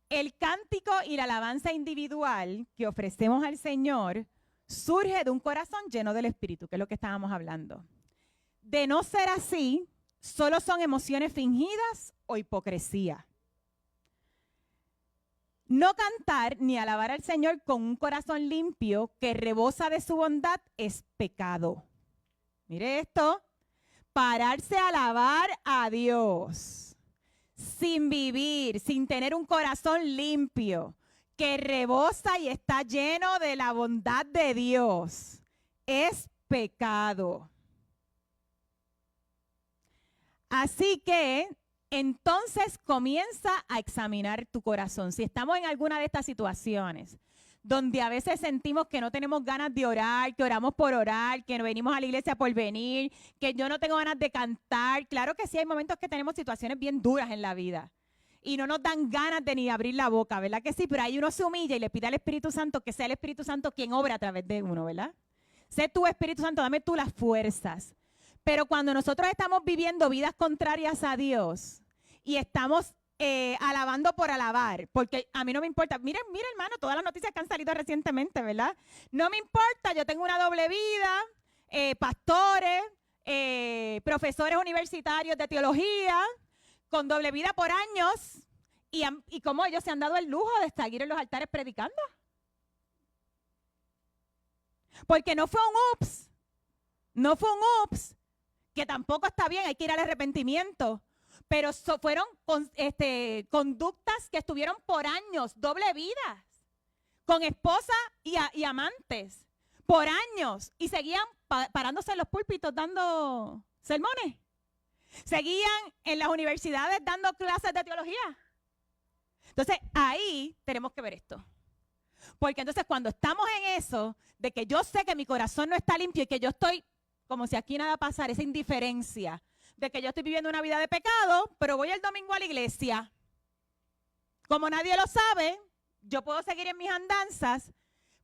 El cántico y la alabanza individual que ofrecemos al Señor surge de un corazón lleno del Espíritu, que es lo que estábamos hablando. De no ser así, solo son emociones fingidas o hipocresía. No cantar ni alabar al Señor con un corazón limpio que rebosa de su bondad es pecado. Mire esto, pararse a alabar a Dios sin vivir, sin tener un corazón limpio que rebosa y está lleno de la bondad de Dios, es pecado. Así que entonces comienza a examinar tu corazón. Si estamos en alguna de estas situaciones donde a veces sentimos que no tenemos ganas de orar, que oramos por orar, que no venimos a la iglesia por venir, que yo no tengo ganas de cantar. Claro que sí, hay momentos que tenemos situaciones bien duras en la vida y no nos dan ganas de ni abrir la boca, ¿verdad que sí? Pero ahí uno se humilla y le pide al Espíritu Santo que sea el Espíritu Santo quien obra a través de uno, ¿verdad? Sé tú, Espíritu Santo, dame tú las fuerzas. Pero cuando nosotros estamos viviendo vidas contrarias a Dios y estamos alabando por alabar, porque a mí no me importa, miren hermano, todas las noticias que han salido recientemente, ¿verdad? No me importa, yo tengo una doble vida, pastores, profesores universitarios de teología, con doble vida por años, y cómo ellos se han dado el lujo de estar en los altares predicando. Porque no fue un ups, que tampoco está bien, hay que ir al arrepentimiento, pero fueron conductas que estuvieron por años, doble vida, con esposa y amantes, por años, y seguían parándose en los púlpitos dando sermones, seguían en las universidades dando clases de teología. Entonces, ahí tenemos que ver esto. Porque entonces cuando estamos en eso, de que yo sé que mi corazón no está limpio y que yo estoy como si aquí nada pasara, esa indiferencia de que yo estoy viviendo una vida de pecado, pero voy el domingo a la iglesia. Como nadie lo sabe, yo puedo seguir en mis andanzas,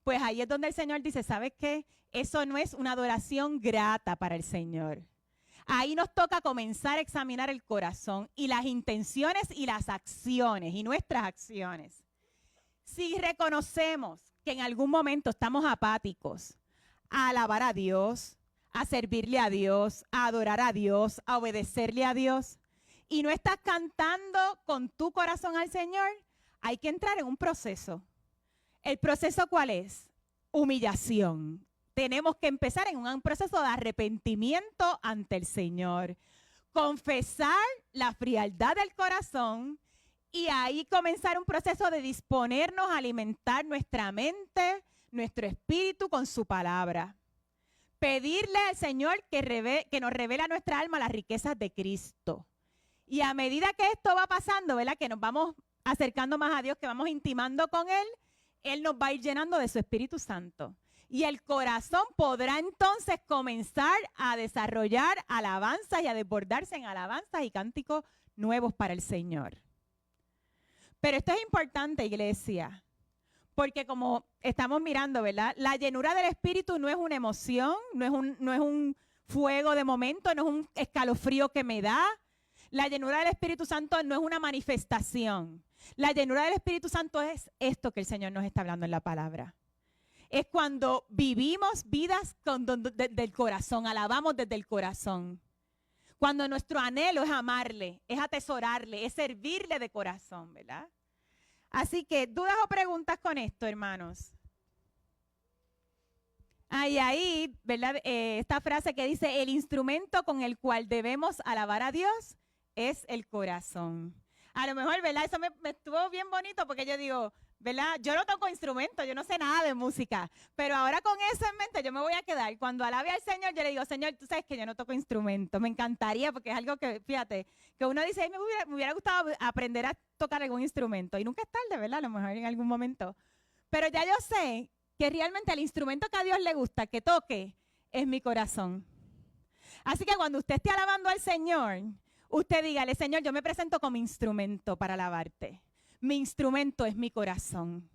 pues ahí es donde el Señor dice, ¿sabes qué? Eso no es una adoración grata para el Señor. Ahí nos toca comenzar a examinar el corazón y las intenciones y las acciones y nuestras acciones. Si reconocemos que en algún momento estamos apáticos a alabar a Dios, a servirle a Dios, a adorar a Dios, a obedecerle a Dios, y no estás cantando con tu corazón al Señor, hay que entrar en un proceso. ¿El proceso cuál es? Humillación. Tenemos que empezar en un proceso de arrepentimiento ante el Señor. Confesar la frialdad del corazón y ahí comenzar un proceso de disponernos a alimentar nuestra mente, nuestro espíritu con su palabra. Pedirle al Señor que nos revele a nuestra alma las riquezas de Cristo. Y a medida que esto va pasando, ¿verdad? Que nos vamos acercando más a Dios, que vamos intimando con Él, Él nos va a ir llenando de su Espíritu Santo. Y el corazón podrá entonces comenzar a desarrollar alabanzas y a desbordarse en alabanzas y cánticos nuevos para el Señor. Pero esto es importante, iglesia, porque como estamos mirando, ¿verdad? La llenura del Espíritu no es una emoción, no es un fuego de momento, no es un escalofrío que me da. La llenura del Espíritu Santo no es una manifestación. La llenura del Espíritu Santo es esto que el Señor nos está hablando en la palabra. Es cuando vivimos vidas del corazón, alabamos desde el corazón. Cuando nuestro anhelo es amarle, es atesorarle, es servirle de corazón, ¿verdad? Así que, ¿dudas o preguntas con esto, hermanos? Ahí, ¿verdad? Esta frase que dice, el instrumento con el cual debemos alabar a Dios es el corazón. A lo mejor, ¿verdad? Eso me estuvo bien bonito porque yo digo, ¿verdad? Yo no toco instrumentos, yo no sé nada de música, pero ahora con eso en mente yo me voy a quedar. Cuando alabe al Señor, yo le digo, Señor, tú sabes que yo no toco instrumentos, me encantaría porque es algo que, fíjate, que uno dice, me hubiera gustado aprender a tocar algún instrumento y nunca es tarde, ¿verdad? A lo mejor en algún momento. Pero ya yo sé que realmente el instrumento que a Dios le gusta que toque es mi corazón. Así que cuando usted esté alabando al Señor, usted dígale, Señor, yo me presento como instrumento para alabarte. Mi instrumento es mi corazón.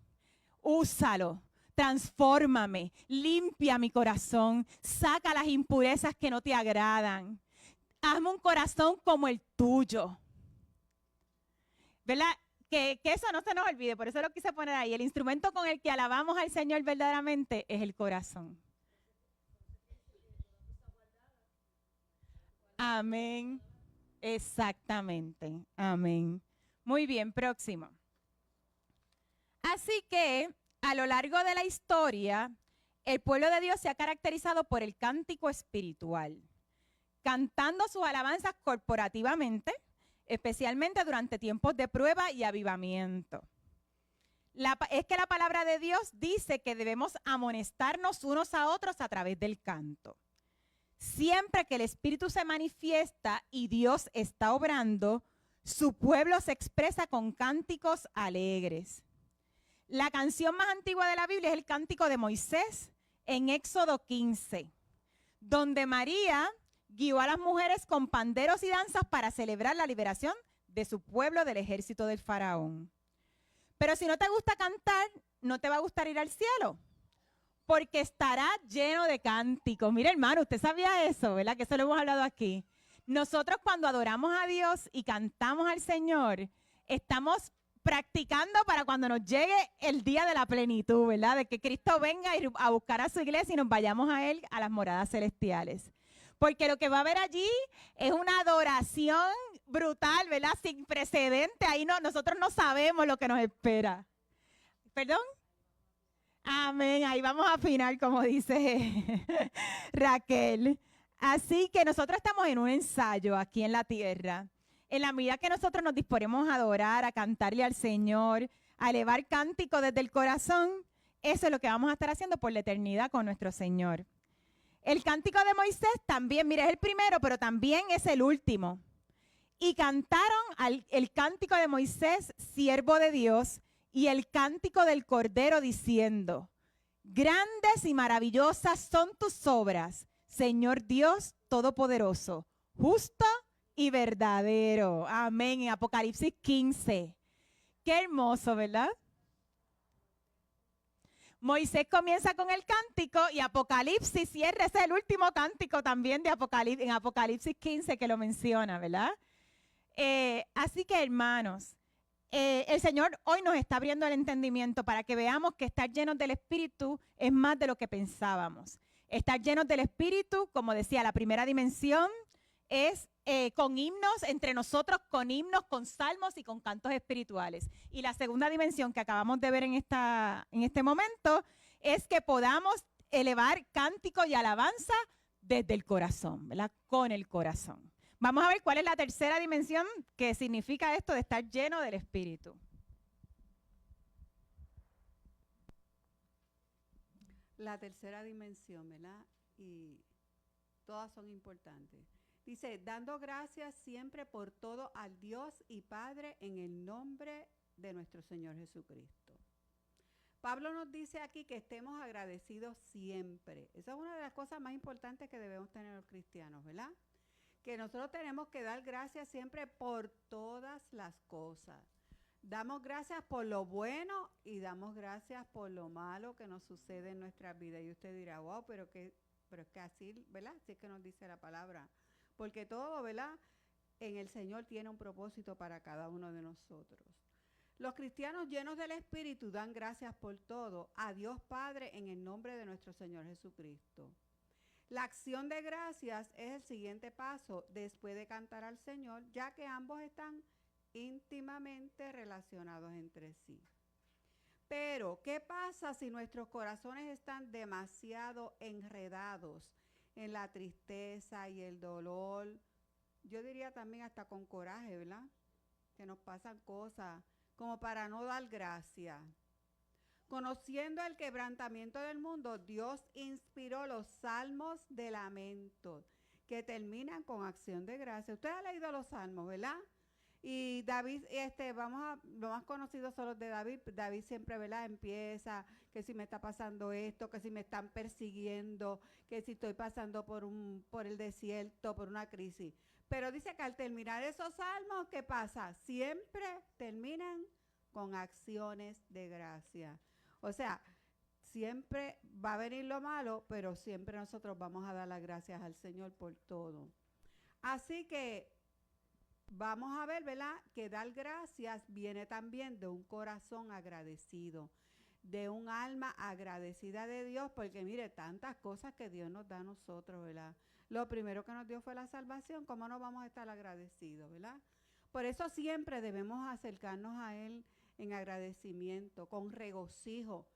Úsalo, transfórmame, limpia mi corazón, saca las impurezas que no te agradan. Hazme un corazón como el tuyo. ¿Verdad? Que eso no se nos olvide, por eso lo quise poner ahí. El instrumento con el que alabamos al Señor verdaderamente es el corazón. Amén. Exactamente. Amén. Muy bien, próximo. Así que a lo largo de la historia, el pueblo de Dios se ha caracterizado por el cántico espiritual, cantando sus alabanzas corporativamente, especialmente durante tiempos de prueba y avivamiento. Es que la palabra de Dios dice que debemos amonestarnos unos a otros a través del canto. Siempre que el Espíritu se manifiesta y Dios está obrando, su pueblo se expresa con cánticos alegres. La canción más antigua de la Biblia es el cántico de Moisés en Éxodo 15, donde María guió a las mujeres con panderos y danzas para celebrar la liberación de su pueblo del ejército del faraón. Pero si no te gusta cantar, no te va a gustar ir al cielo, porque estará lleno de cánticos. Mira, hermano, usted sabía eso, ¿verdad? Que eso lo hemos hablado aquí. Nosotros cuando adoramos a Dios y cantamos al Señor, estamos practicando para cuando nos llegue el día de la plenitud, ¿verdad? De que Cristo venga a buscar a su iglesia y nos vayamos a Él, a las moradas celestiales. Porque lo que va a haber allí es una adoración brutal, ¿verdad? Sin precedente. Ahí nosotros no sabemos lo que nos espera. ¿Perdón? Amén. Ahí vamos a afinar, como dice Raquel. Así que nosotros estamos en un ensayo aquí en la tierra. En la medida que nosotros nos disponemos a adorar, a cantarle al Señor, a elevar cántico desde el corazón, eso es lo que vamos a estar haciendo por la eternidad con nuestro Señor. El cántico de Moisés también, mire, es el primero, pero también es el último. Y cantaron el cántico de Moisés, siervo de Dios, y el cántico del Cordero diciendo, grandes y maravillosas son tus obras, Señor Dios Todopoderoso, justo y verdadero. Amén. En Apocalipsis 15. Qué hermoso, ¿verdad? Moisés comienza con el cántico y Apocalipsis cierra, ese es el último cántico también de en Apocalipsis 15 que lo menciona, ¿verdad? Así que, hermanos, el Señor hoy nos está abriendo el entendimiento para que veamos que estar llenos del Espíritu es más de lo que pensábamos. Estar llenos del Espíritu, como decía, la primera dimensión es con himnos, entre nosotros con himnos, con salmos y con cantos espirituales. Y la segunda dimensión que acabamos de ver en este momento es que podamos elevar cántico y alabanza desde el corazón, ¿verdad? Con el corazón. Vamos a ver cuál es la tercera dimensión que significa esto de estar lleno del Espíritu. La tercera dimensión, ¿verdad? Y todas son importantes. Dice, dando gracias siempre por todo al Dios y Padre en el nombre de nuestro Señor Jesucristo. Pablo nos dice aquí que estemos agradecidos siempre. Esa es una de las cosas más importantes que debemos tener los cristianos, ¿verdad? Que nosotros tenemos que dar gracias siempre por todas las cosas. Damos gracias por lo bueno y damos gracias por lo malo que nos sucede en nuestras vidas. Y usted dirá, wow, pero es que así, ¿verdad? Así es que nos dice la palabra. Porque todo, ¿verdad? En el Señor tiene un propósito para cada uno de nosotros. Los cristianos llenos del Espíritu dan gracias por todo a Dios Padre en el nombre de nuestro Señor Jesucristo. La acción de gracias es el siguiente paso después de cantar al Señor, ya que ambos están íntimamente relacionados entre sí. Pero, ¿qué pasa si nuestros corazones están demasiado enredados en la tristeza y el dolor? Yo diría también hasta con coraje, ¿verdad? Que nos pasan cosas como para no dar gracias. Conociendo el quebrantamiento del mundo, Dios inspiró los salmos de lamento que terminan con acción de gracia. Usted ha leído los salmos, ¿verdad? Y David, lo más conocido son los de David. David siempre, ¿verdad? Empieza que si me está pasando esto, que si me están persiguiendo, que si estoy pasando por el desierto, por una crisis. Pero dice que al terminar esos salmos, ¿qué pasa? Siempre terminan con acciones de gracia. O sea, siempre va a venir lo malo, pero siempre nosotros vamos a dar las gracias al Señor por todo. Así que vamos a ver, ¿verdad? Que dar gracias viene también de un corazón agradecido, de un alma agradecida de Dios, porque mire, tantas cosas que Dios nos da a nosotros, ¿verdad? Lo primero que nos dio fue la salvación. ¿Cómo no vamos a estar agradecidos, verdad? Por eso siempre debemos acercarnos a Él en agradecimiento, con regocijo,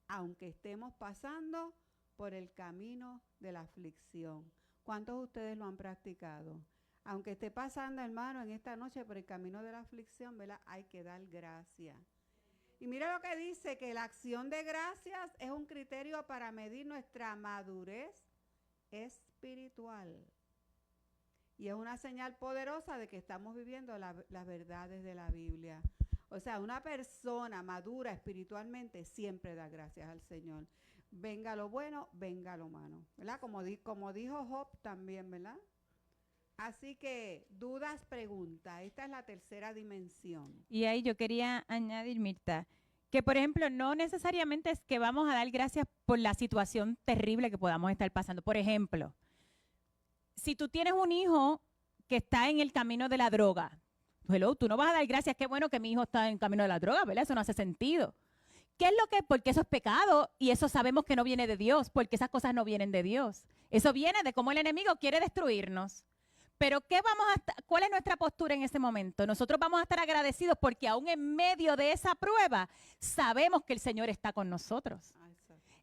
aunque estemos pasando por el camino de la aflicción. ¿Cuántos de ustedes lo han practicado? Aunque esté pasando, hermano, en esta noche por el camino de la aflicción, ¿verdad? Hay que dar gracias. Y mira lo que dice, que la acción de gracias es un criterio para medir nuestra madurez espiritual. Y es una señal poderosa de que estamos viviendo las verdades de la Biblia. O sea, una persona madura espiritualmente siempre da gracias al Señor. Venga lo bueno, venga lo malo, ¿verdad? Como dijo Job también, ¿verdad? Así que, dudas, preguntas. Esta es la tercera dimensión. Y ahí yo quería añadir, Mirta, que por ejemplo, no necesariamente es que vamos a dar gracias por la situación terrible que podamos estar pasando. Por ejemplo, si tú tienes un hijo que está en el camino de la droga, hello, tú no vas a dar gracias, qué bueno que mi hijo está en el camino de la droga, ¿verdad? Eso no hace sentido. ¿Qué es lo que? Porque eso es pecado y eso sabemos que no viene de Dios, porque esas cosas no vienen de Dios. Eso viene de cómo el enemigo quiere destruirnos. Pero ¿cuál es nuestra postura en ese momento? Nosotros vamos a estar agradecidos porque aún en medio de esa prueba sabemos que el Señor está con nosotros.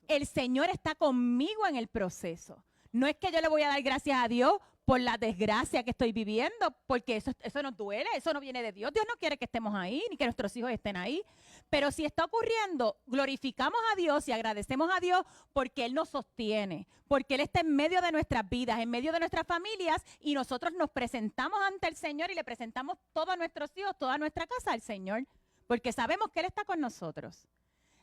El Señor está conmigo en el proceso. No es que yo le voy a dar gracias a Dios por la desgracia que estoy viviendo, porque eso nos duele, eso no viene de Dios. Dios no quiere que estemos ahí, ni que nuestros hijos estén ahí. Pero si está ocurriendo, glorificamos a Dios y agradecemos a Dios porque Él nos sostiene, porque Él está en medio de nuestras vidas, en medio de nuestras familias, y nosotros nos presentamos ante el Señor y le presentamos todos nuestros hijos, toda nuestra casa al Señor, porque sabemos que Él está con nosotros.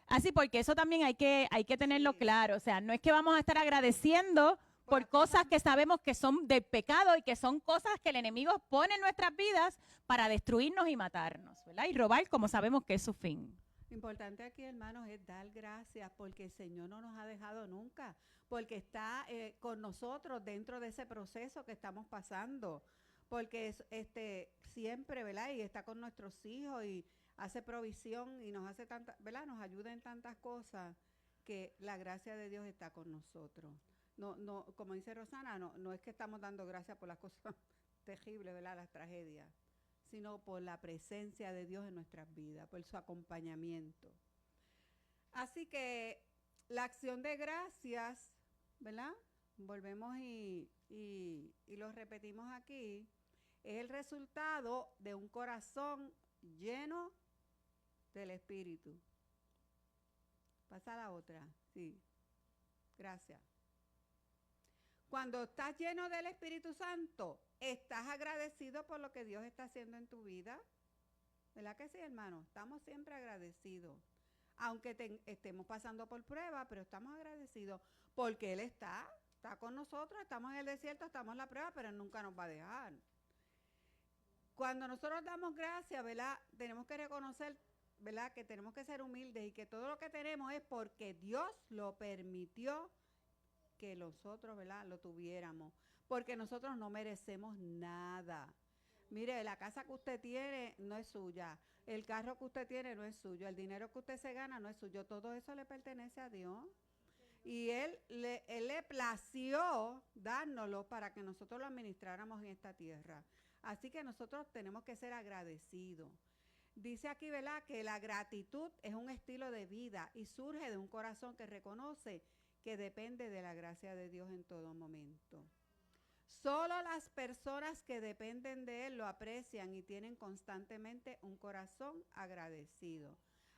Así, porque eso también hay que tenerlo claro. O sea, no es que vamos a estar agradeciendo por cosas que sabemos que son de pecado y que son cosas que el enemigo pone en nuestras vidas para destruirnos y matarnos, ¿verdad? Y robar como sabemos que es su fin. Lo importante aquí, hermanos, es dar gracias porque el Señor no nos ha dejado nunca, porque está con nosotros dentro de ese proceso que estamos pasando, porque siempre, ¿verdad? Y está con nuestros hijos y hace provisión y nos hace tanta, ¿verdad? Nos ayuda en tantas cosas que la gracia de Dios está con nosotros. No, como dice Rosana, no es que estamos dando gracias por las cosas terribles, ¿verdad? Las tragedias, sino por la presencia de Dios en nuestras vidas, por su acompañamiento. Así que la acción de gracias, ¿verdad? Volvemos y lo repetimos aquí, es el resultado de un corazón lleno del Espíritu. Pasa a la otra, sí. Gracias. Cuando estás lleno del Espíritu Santo, ¿estás agradecido por lo que Dios está haciendo en tu vida? ¿Verdad que sí, hermano? Estamos siempre agradecidos. Aunque estemos pasando por pruebas, pero estamos agradecidos porque Él está con nosotros, estamos en el desierto, estamos en la prueba, pero Él nunca nos va a dejar. Cuando nosotros damos gracias, ¿verdad? Tenemos que reconocer, ¿verdad? Que tenemos que ser humildes y que todo lo que tenemos es porque Dios lo permitió que nosotros, ¿verdad? Lo tuviéramos. Porque nosotros no merecemos nada. Mire, la casa que usted tiene no es suya. El carro que usted tiene no es suyo. El dinero que usted se gana no es suyo. Todo eso le pertenece a Dios. Y Él le plació dárnoslo para que nosotros lo administráramos en esta tierra. Así que nosotros tenemos que ser agradecidos. Dice aquí, ¿verdad?, que la gratitud es un estilo de vida y surge de un corazón que reconoce que depende de la gracia de Dios en todo momento. Solo las personas que dependen de Él lo aprecian y tienen constantemente un corazón agradecido.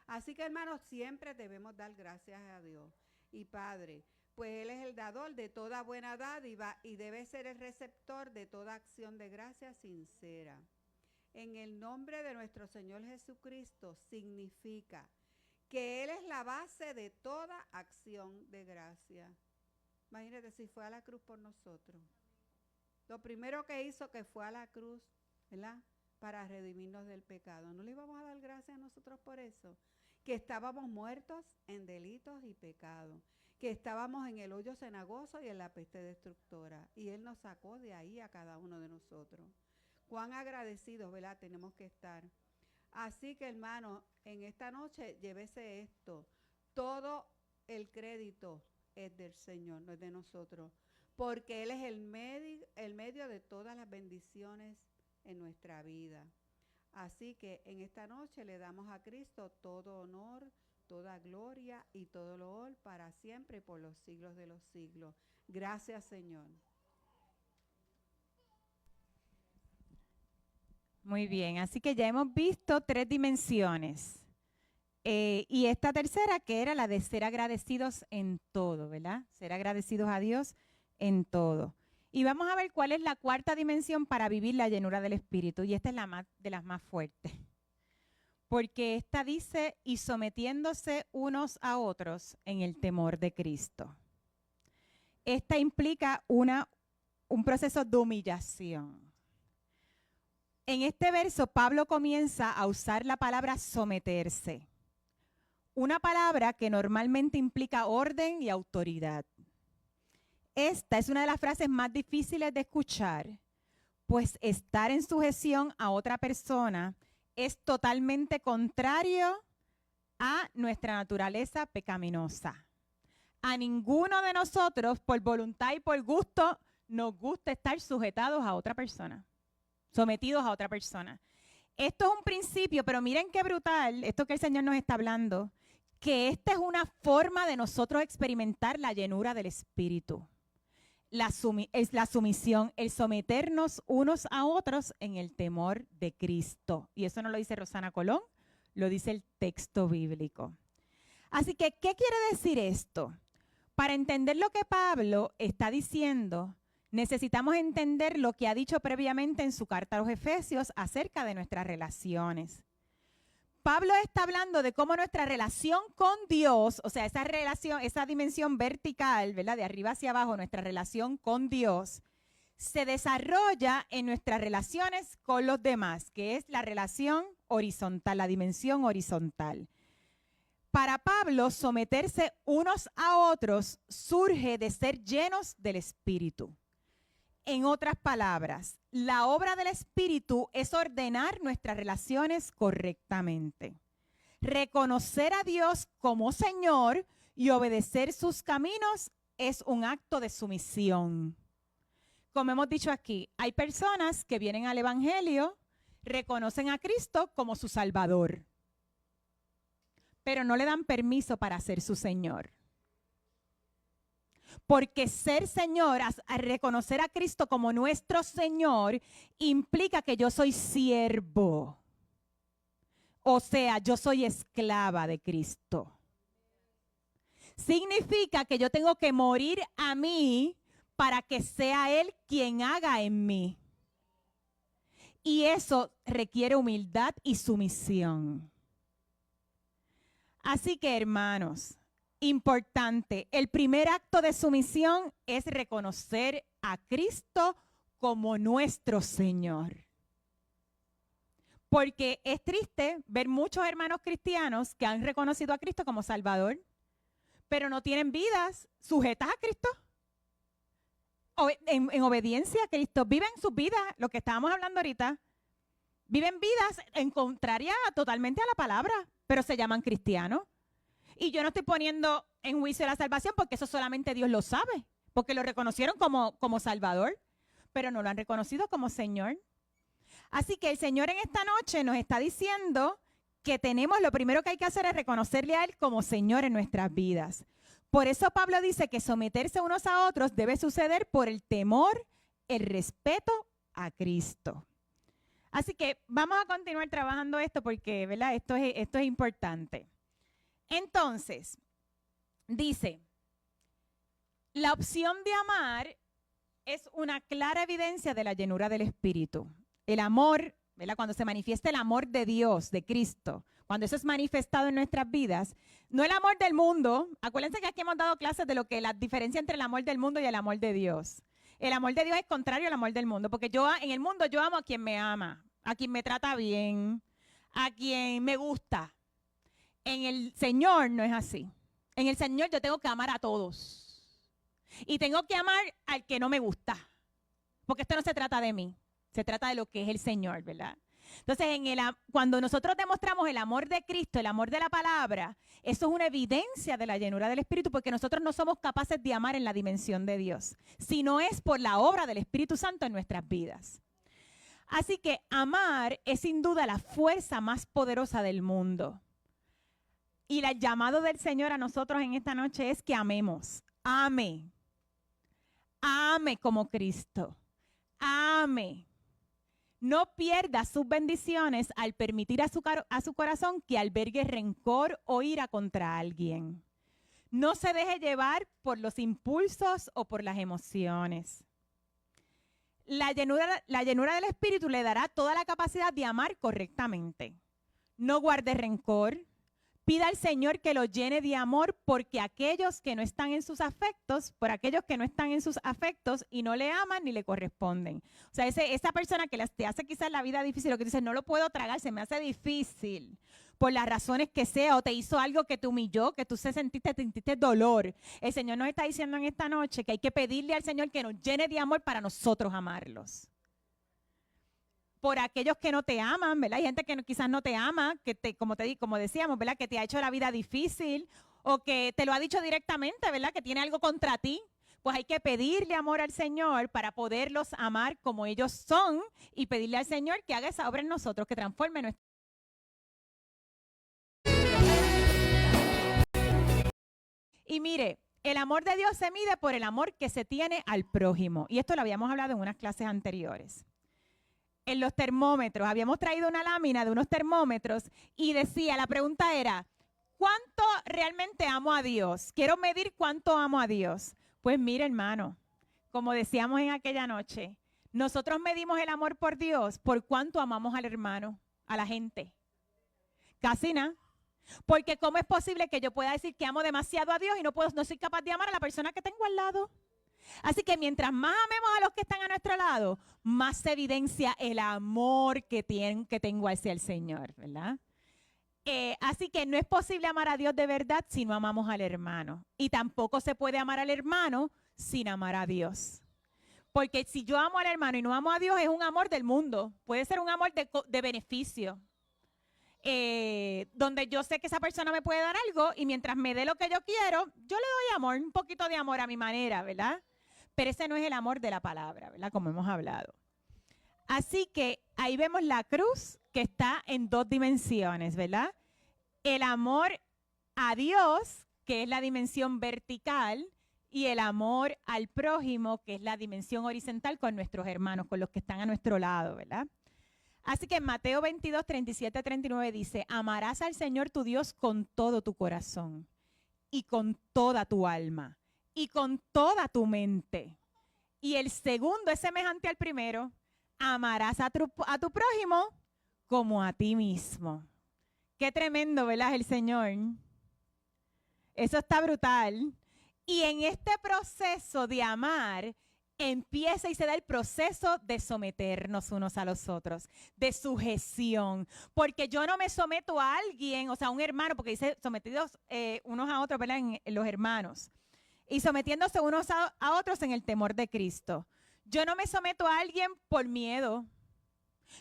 Así que, hermanos, siempre debemos dar gracias a Dios y Padre, pues Él es el dador de toda buena dádiva y debe ser el receptor de toda acción de gracia sincera. En el nombre de nuestro Señor Jesucristo significa que Él es la base de toda acción de gracia. Imagínate si fue a la cruz por nosotros. Lo primero que hizo que fue a la cruz, ¿verdad?, para redimirnos del pecado. ¿No le íbamos a dar gracias a nosotros por eso? Que estábamos muertos en delitos y pecados, que estábamos en el hoyo cenagoso y en la peste destructora. Y Él nos sacó de ahí a cada uno de nosotros. Cuán agradecidos, ¿verdad?, tenemos que estar. Así que, hermano, en esta noche llévese esto. Todo el crédito es del Señor, no es de nosotros. Porque Él es el medio de todas las bendiciones en nuestra vida. Así que en esta noche le damos a Cristo todo honor, toda gloria y todo loor para siempre y por los siglos de los siglos. Gracias, Señor. Muy bien, así que ya hemos visto 3 dimensiones. Y esta tercera, que era la de ser agradecidos en todo, ¿verdad? Ser agradecidos a Dios en todo. Y vamos a ver cuál es la 4ª dimensión para vivir la llenura del Espíritu. Y esta es de las más fuertes. Porque esta dice, y sometiéndose unos a otros en el temor de Cristo. Esta implica un proceso de humillación. En este verso, Pablo comienza a usar la palabra someterse. Una palabra que normalmente implica orden y autoridad. Esta es una de las frases más difíciles de escuchar, pues estar en sujeción a otra persona es totalmente contrario a nuestra naturaleza pecaminosa. A ninguno de nosotros, por voluntad y por gusto, nos gusta estar sujetados a otra persona, sometidos a otra persona. Esto es un principio, pero miren qué brutal, esto que el Señor nos está hablando, que esta es una forma de nosotros experimentar la llenura del Espíritu. Es la sumisión, el someternos unos a otros en el temor de Cristo. Y eso no lo dice Rosana Colón, lo dice el texto bíblico. Así que, ¿qué quiere decir esto? Para entender lo que Pablo está diciendo, necesitamos entender lo que ha dicho previamente en su carta a los Efesios acerca de nuestras relaciones. Pablo está hablando de cómo nuestra relación con Dios, o sea, esa relación, esa dimensión vertical, ¿verdad?, de arriba hacia abajo, nuestra relación con Dios, se desarrolla en nuestras relaciones con los demás, que es la relación horizontal, la dimensión horizontal. Para Pablo, someterse unos a otros surge de ser llenos del Espíritu. En otras palabras, la obra del Espíritu es ordenar nuestras relaciones correctamente, reconocer a Dios como Señor y obedecer sus caminos es un acto de sumisión. Como hemos dicho aquí, hay personas que vienen al Evangelio, reconocen a Cristo como su Salvador, pero no le dan permiso para ser su Señor. Porque ser Señor, a reconocer a Cristo como nuestro Señor, implica que yo soy siervo. O sea, yo soy esclava de Cristo. Significa que yo tengo que morir a mí para que sea Él quien haga en mí. Y eso requiere humildad y sumisión. Así que, hermanos, importante, el primer acto de sumisión es reconocer a Cristo como nuestro Señor. Porque es triste ver muchos hermanos cristianos que han reconocido a Cristo como Salvador, pero no tienen vidas sujetas a Cristo, en obediencia a Cristo. Viven sus vidas, lo que estábamos hablando ahorita, viven vidas en contraria totalmente a la palabra, pero se llaman cristianos. Y yo no estoy poniendo en juicio la salvación porque eso solamente Dios lo sabe, porque lo reconocieron como Salvador, pero no lo han reconocido como Señor. Así que el Señor en esta noche nos está diciendo que lo primero que hay que hacer es reconocerle a Él como Señor en nuestras vidas. Por eso Pablo dice que someterse unos a otros debe suceder por el temor, el respeto a Cristo. Así que vamos a continuar trabajando esto porque, ¿verdad? Esto es importante. Entonces, dice, la opción de amar es una clara evidencia de la llenura del Espíritu. El amor, ¿verdad? Cuando se manifiesta el amor de Dios, de Cristo, cuando eso es manifestado en nuestras vidas, no el amor del mundo. Acuérdense que aquí hemos dado clases de lo que la diferencia entre el amor del mundo y el amor de Dios. El amor de Dios es contrario al amor del mundo, porque en el mundo yo amo a quien me ama, a quien me trata bien, a quien me gusta. En el Señor no es así. En el Señor yo tengo que amar a todos. Y tengo que amar al que no me gusta. Porque esto no se trata de mí. Se trata de lo que es el Señor, ¿verdad? Entonces, cuando nosotros demostramos el amor de Cristo, el amor de la palabra, eso es una evidencia de la llenura del Espíritu, porque nosotros no somos capaces de amar en la dimensión de Dios, sino es por la obra del Espíritu Santo en nuestras vidas. Así que amar es sin duda la fuerza más poderosa del mundo. Y el llamado del Señor a nosotros en esta noche es que amemos. Ame. Ame como Cristo. Ame. No pierda sus bendiciones al permitir a su corazón que albergue rencor o ira contra alguien. No se deje llevar por los impulsos o por las emociones. La llenura del Espíritu le dará toda la capacidad de amar correctamente. No guarde rencor. Pida al Señor que lo llene de amor por aquellos que no están en sus afectos y no le aman ni le corresponden. O sea, esa persona que te hace quizás la vida difícil, o que dice, no lo puedo tragar, se me hace difícil, por las razones que sea, o te hizo algo que te humilló, que tú sentiste dolor. El Señor nos está diciendo en esta noche que hay que pedirle al Señor que nos llene de amor para nosotros amarlos. Por aquellos que no te aman, ¿verdad? Hay gente que quizás no te ama, como decíamos, ¿verdad? Que te ha hecho la vida difícil o que te lo ha dicho directamente, ¿verdad? Que tiene algo contra ti. Pues hay que pedirle amor al Señor para poderlos amar como ellos son y pedirle al Señor que haga esa obra en nosotros, que transforme nuestra vida. Y mire, el amor de Dios se mide por el amor que se tiene al prójimo. Y esto lo habíamos hablado en unas clases anteriores. En los termómetros, habíamos traído una lámina de unos termómetros y decía, la pregunta era, ¿cuánto realmente amo a Dios? Quiero medir cuánto amo a Dios. Pues mire, hermano, como decíamos en aquella noche, nosotros medimos el amor por Dios por cuánto amamos al hermano, a la gente. Casi nada. Porque ¿cómo es posible que yo pueda decir que amo demasiado a Dios y no soy capaz de amar a la persona que tengo al lado? Así que mientras más amemos a los que están a nuestro lado, más se evidencia el amor que tengo hacia el Señor, ¿verdad? Así que no es posible amar a Dios de verdad si no amamos al hermano. Y tampoco se puede amar al hermano sin amar a Dios. Porque si yo amo al hermano y no amo a Dios, es un amor del mundo. Puede ser un amor de beneficio. Donde yo sé que esa persona me puede dar algo y mientras me dé lo que yo quiero, yo le doy amor, un poquito de amor a mi manera, ¿verdad? Pero ese no es el amor de la palabra, ¿verdad? Como hemos hablado. Así que ahí vemos la cruz que está en dos dimensiones, ¿verdad? El amor a Dios, que es la dimensión vertical, y el amor al prójimo, que es la dimensión horizontal con nuestros hermanos, con los que están a nuestro lado, ¿verdad? Así que en Mateo 22, 37 a 39 dice, amarás al Señor tu Dios con todo tu corazón y con toda tu alma y con toda tu mente. Y el segundo es semejante al primero, amarás a tu prójimo como a ti mismo. Qué tremendo, ¿verdad? El Señor. Eso está brutal. Y en este proceso de amar, empieza y se da el proceso de someternos unos a los otros, de sujeción. Porque yo no me someto a alguien, o sea, a un hermano, porque dice sometidos unos a otros, ¿verdad? En los hermanos. Y sometiéndose unos a otros en el temor de Cristo. Yo no me someto a alguien por miedo.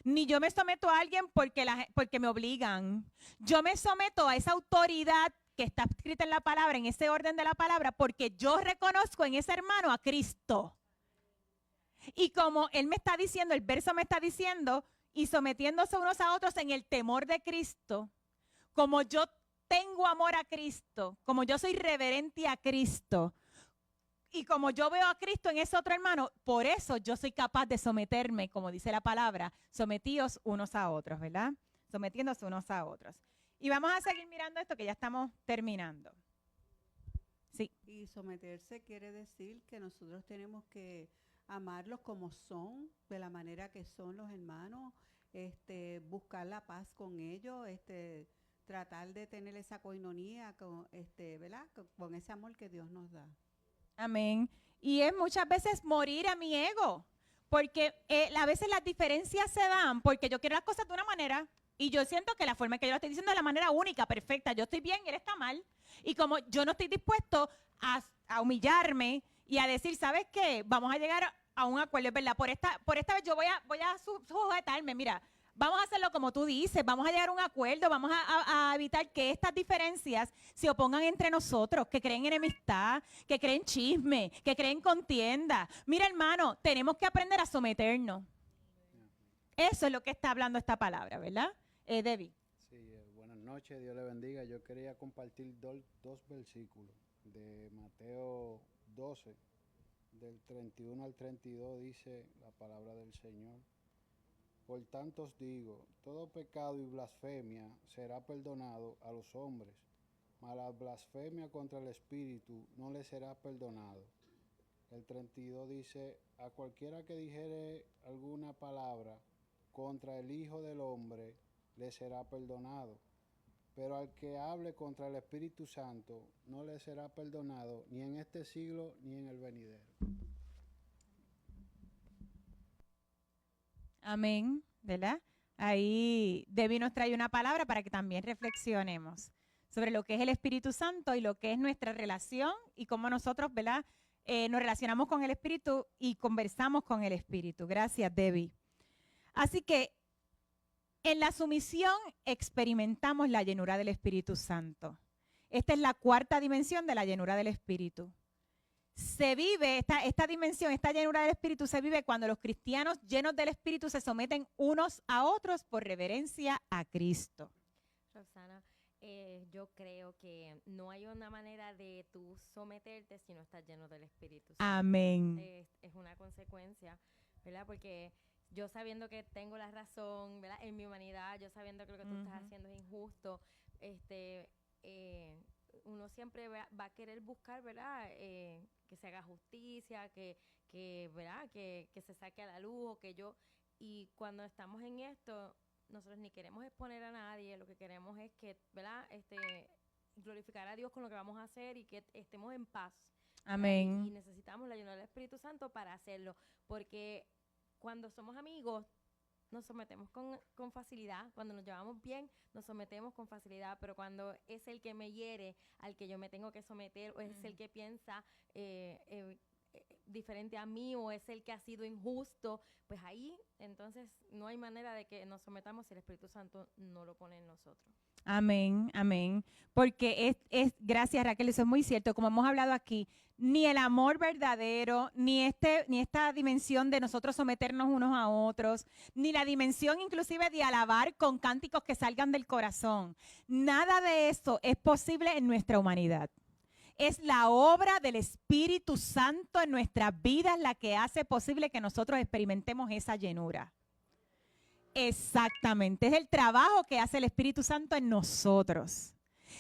Ni yo me someto a alguien porque me obligan. Yo me someto a esa autoridad que está escrita en la palabra, en ese orden de la palabra, porque yo reconozco en ese hermano a Cristo. Y como él me está diciendo, el verso me está diciendo, y sometiéndose unos a otros en el temor de Cristo, como yo tengo amor a Cristo, como yo soy reverente a Cristo, y como yo veo a Cristo en ese otro hermano, por eso yo soy capaz de someterme, como dice la palabra, sometíos unos a otros, ¿verdad? Sometiéndose unos a otros. Y vamos a seguir mirando esto que ya estamos terminando. Sí. Y someterse quiere decir que nosotros tenemos que amarlos como son, de la manera que son los hermanos, buscar la paz con ellos, tratar de tener esa coinonía con, ¿verdad? Con ese amor que Dios nos da. Amén. Y es muchas veces morir a mi ego, porque a veces las diferencias se dan porque yo quiero las cosas de una manera y yo siento que la forma en que yo lo estoy diciendo es la manera única, perfecta. Yo estoy bien y él está mal. Y como yo no estoy dispuesto a humillarme y a decir, ¿sabes qué? Vamos a llegar a un acuerdo, es verdad. Por esta vez yo voy a sujetarme, mira. Vamos a hacerlo como tú dices, vamos a llegar a un acuerdo, vamos a evitar que estas diferencias se opongan entre nosotros, que creen enemistad, que creen chisme, que creen contienda. Mira, hermano, tenemos que aprender a someternos. Eso es lo que está hablando esta palabra, ¿verdad? Debbie. Sí, buenas noches, Dios le bendiga. Yo quería compartir dos versículos de Mateo 12, del 31 al 32, dice la palabra del Señor. Por tanto os digo, todo pecado y blasfemia será perdonado a los hombres, mas la blasfemia contra el Espíritu no le será perdonado. El 32 dice, a cualquiera que dijere alguna palabra contra el Hijo del Hombre le será perdonado, pero al que hable contra el Espíritu Santo no le será perdonado ni en este siglo ni en el venidero. Amén, ¿verdad? Ahí Debbie nos trae una palabra para que también reflexionemos sobre lo que es el Espíritu Santo y lo que es nuestra relación y cómo nosotros, ¿verdad? Nos relacionamos con el Espíritu y conversamos con el Espíritu. Gracias, Debbie. Así que en la sumisión experimentamos la llenura del Espíritu Santo. Esta es la cuarta dimensión de la llenura del Espíritu. Se vive, esta dimensión, esta llenura del Espíritu se vive cuando los cristianos llenos del Espíritu se someten unos a otros por reverencia a Cristo. Roxana, yo creo que no hay una manera de tú someterte si no estás lleno del Espíritu Santo. Amén. Es una consecuencia, ¿verdad? Porque yo sabiendo que tengo la razón, ¿verdad? En mi humanidad, yo sabiendo que lo que tú estás haciendo es injusto, uno siempre va a querer buscar, ¿verdad? Que se haga justicia, ¿verdad? Que se saque a la luz, y cuando estamos en esto, nosotros ni queremos exponer a nadie, lo que queremos es que, ¿verdad? Glorificar a Dios con lo que vamos a hacer y que estemos en paz. Amén. Y necesitamos la ayuda del Espíritu Santo para hacerlo, porque cuando somos amigos, nos sometemos con facilidad. Cuando nos llevamos bien, nos sometemos con facilidad. Pero cuando es el que me hiere, al que yo me tengo que someter, o es el que piensa diferente a mí, o es el que ha sido injusto, pues ahí entonces no hay manera de que nos sometamos si el Espíritu Santo no lo pone en nosotros. Amén, amén. Porque gracias, Raquel, eso es muy cierto. Como hemos hablado aquí, ni el amor verdadero, ni esta dimensión de nosotros someternos unos a otros, ni la dimensión inclusive de alabar con cánticos que salgan del corazón. Nada de eso es posible en nuestra humanidad. Es la obra del Espíritu Santo en nuestras vidas la que hace posible que nosotros experimentemos esa llenura. Exactamente, es el trabajo que hace el Espíritu Santo en nosotros.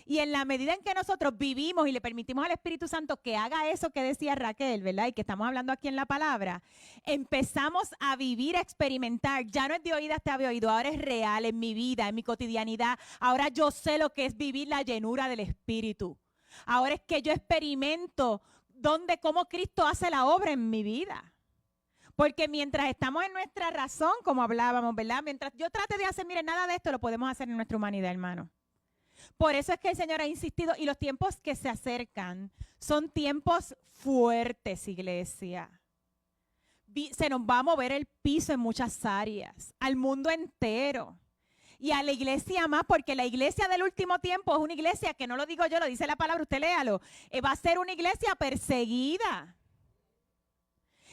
Y en la medida en que nosotros vivimos y le permitimos al Espíritu Santo que haga eso que decía Raquel, ¿verdad? Y que estamos hablando aquí en la palabra, empezamos a vivir, a experimentar. Ya no es de oídas te había oído, ahora es real en mi vida, en mi cotidianidad. Ahora yo sé lo que es vivir la llenura del Espíritu. Ahora es que yo experimento cómo Cristo hace la obra en mi vida. Porque mientras estamos en nuestra razón, como hablábamos, ¿verdad? Mientras yo trate de hacer, mire, nada de esto lo podemos hacer en nuestra humanidad, hermano. Por eso es que el Señor ha insistido, y los tiempos que se acercan son tiempos fuertes, iglesia. Se nos va a mover el piso en muchas áreas, al mundo entero. Y a la iglesia más, porque la iglesia del último tiempo es una iglesia que no lo digo yo, lo dice la palabra, usted léalo. Va a ser una iglesia perseguida.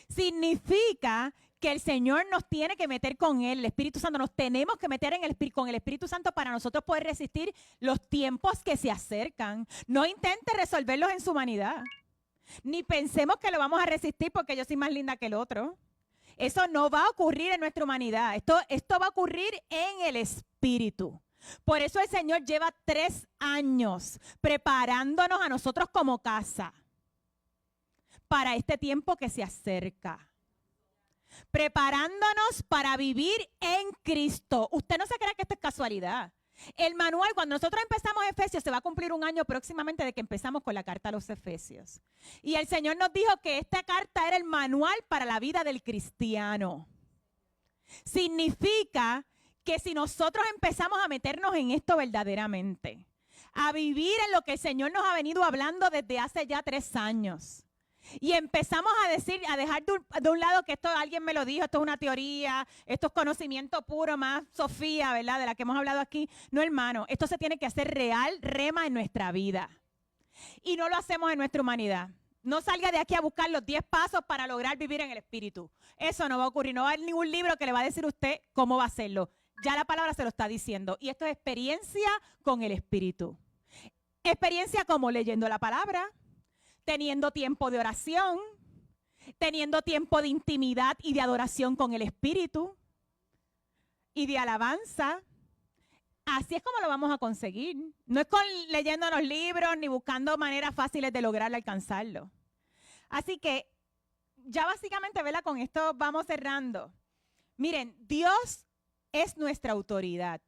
Significa que el Señor nos tiene que meter con Él, el Espíritu Santo, nos tenemos que meter con el Espíritu Santo para nosotros poder resistir los tiempos que se acercan. No intente resolverlos en su humanidad. Ni pensemos que lo vamos a resistir porque yo soy más linda que el otro. Eso no va a ocurrir en nuestra humanidad. Esto va a ocurrir en el Espíritu. Por eso el Señor lleva 3 años preparándonos a nosotros como casa para este tiempo que se acerca. Preparándonos para vivir en Cristo. Usted no se crea que esto es casualidad. El manual, cuando nosotros empezamos Efesios, se va a cumplir 1 año próximamente de que empezamos con la carta a los Efesios. Y el Señor nos dijo que esta carta era el manual para la vida del cristiano. Significa que si nosotros empezamos a meternos en esto verdaderamente, a vivir en lo que el Señor nos ha venido hablando desde hace ya 3 años, y empezamos a dejar de un lado que esto alguien me lo dijo, esto es una teoría, esto es conocimiento puro, más Sofía, ¿verdad? De la que hemos hablado aquí. No, hermano, esto se tiene que hacer real, rema en nuestra vida. Y no lo hacemos en nuestra humanidad. No salga de aquí a buscar los 10 pasos para lograr vivir en el Espíritu. Eso no va a ocurrir. No va a haber ningún libro que le va a decir a usted cómo va a hacerlo. Ya la palabra se lo está diciendo. Y esto es experiencia con el Espíritu. Experiencia como leyendo la palabra, teniendo tiempo de oración, teniendo tiempo de intimidad y de adoración con el Espíritu y de alabanza. Así es como lo vamos a conseguir. No es leyéndonos libros ni buscando maneras fáciles de lograr alcanzarlo. Así que ya básicamente, ¿verdad? Con esto vamos cerrando. Miren, Dios es nuestra autoridad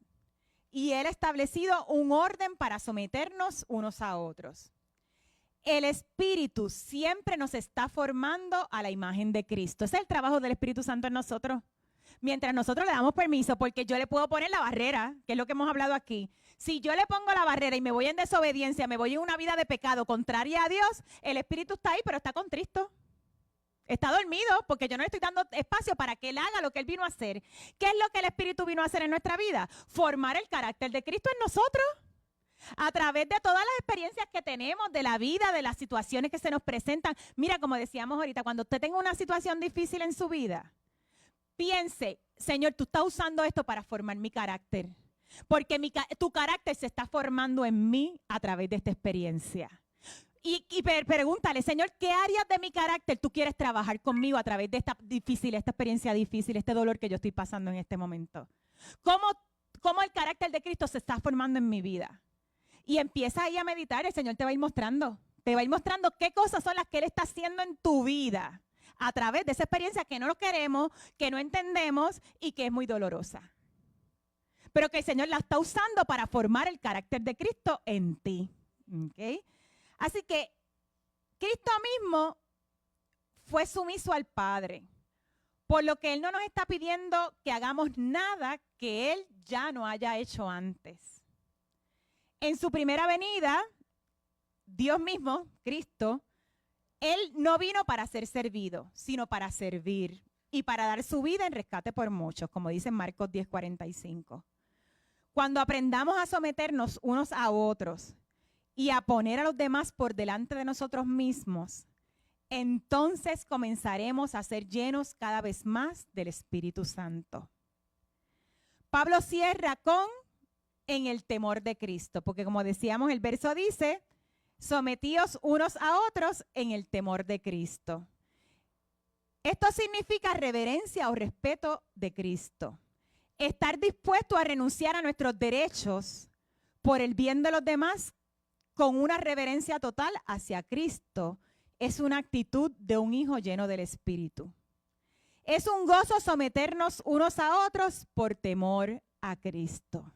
y Él ha establecido un orden para someternos unos a otros. El Espíritu siempre nos está formando a la imagen de Cristo. Ese es el trabajo del Espíritu Santo en nosotros. Mientras nosotros le damos permiso, porque yo le puedo poner la barrera, que es lo que hemos hablado aquí. Si yo le pongo la barrera y me voy en desobediencia, me voy en una vida de pecado contraria a Dios, el Espíritu está ahí, pero está contristo. Está dormido porque yo no le estoy dando espacio para que Él haga lo que Él vino a hacer. ¿Qué es lo que el Espíritu vino a hacer en nuestra vida? Formar el carácter de Cristo en nosotros. A través de todas las experiencias que tenemos de la vida, de las situaciones que se nos presentan. Mira, como decíamos ahorita, cuando usted tenga una situación difícil en su vida, piense, Señor, tú estás usando esto para formar mi carácter. Porque tu carácter se está formando en mí a través de esta experiencia. Y pregúntale, Señor, ¿qué áreas de mi carácter tú quieres trabajar conmigo a través de esta experiencia difícil, este dolor que yo estoy pasando en este momento? ¿Cómo el carácter de Cristo se está formando en mi vida? Y empieza ahí a meditar, el Señor te va a ir mostrando. Te va a ir mostrando qué cosas son las que Él está haciendo en tu vida a través de esa experiencia que no lo queremos, que no entendemos y que es muy dolorosa. Pero que el Señor la está usando para formar el carácter de Cristo en ti. ¿Okay? Así que Cristo mismo fue sumiso al Padre. Por lo que Él no nos está pidiendo que hagamos nada que Él ya no haya hecho antes. En su primera venida, Dios mismo, Cristo, Él no vino para ser servido, sino para servir y para dar su vida en rescate por muchos, como dice en Marcos 10:45. Cuando aprendamos a someternos unos a otros y a poner a los demás por delante de nosotros mismos, entonces comenzaremos a ser llenos cada vez más del Espíritu Santo. Pablo cierra con en el temor de Cristo, porque como decíamos, el verso dice, sometíos unos a otros en el temor de Cristo. Esto significa reverencia o respeto de Cristo. Estar dispuesto a renunciar a nuestros derechos por el bien de los demás con una reverencia total hacia Cristo es una actitud de un hijo lleno del Espíritu. Es un gozo someternos unos a otros por temor a Cristo.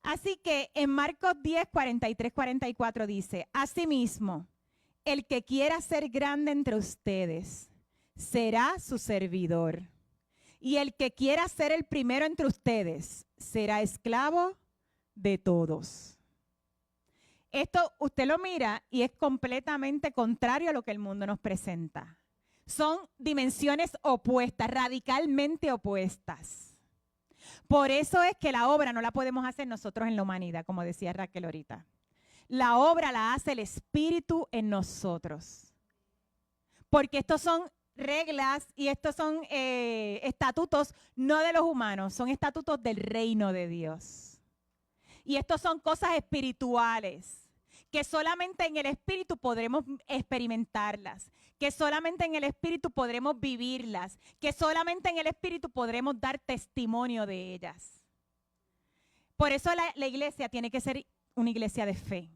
Así que en Marcos 10:43-44 dice, asimismo, el que quiera ser grande entre ustedes será su servidor. Y el que quiera ser el primero entre ustedes será esclavo de todos. Esto usted lo mira y es completamente contrario a lo que el mundo nos presenta. Son dimensiones opuestas, radicalmente opuestas. Por eso es que la obra no la podemos hacer nosotros en la humanidad, como decía Raquel ahorita. La obra la hace el Espíritu en nosotros. Porque estos son reglas y estos son estatutos no de los humanos, son estatutos del reino de Dios. Y estos son cosas espirituales que solamente en el Espíritu podremos experimentarlas, que solamente en el Espíritu podremos vivirlas, que solamente en el Espíritu podremos dar testimonio de ellas. Por eso la iglesia tiene que ser una iglesia de fe.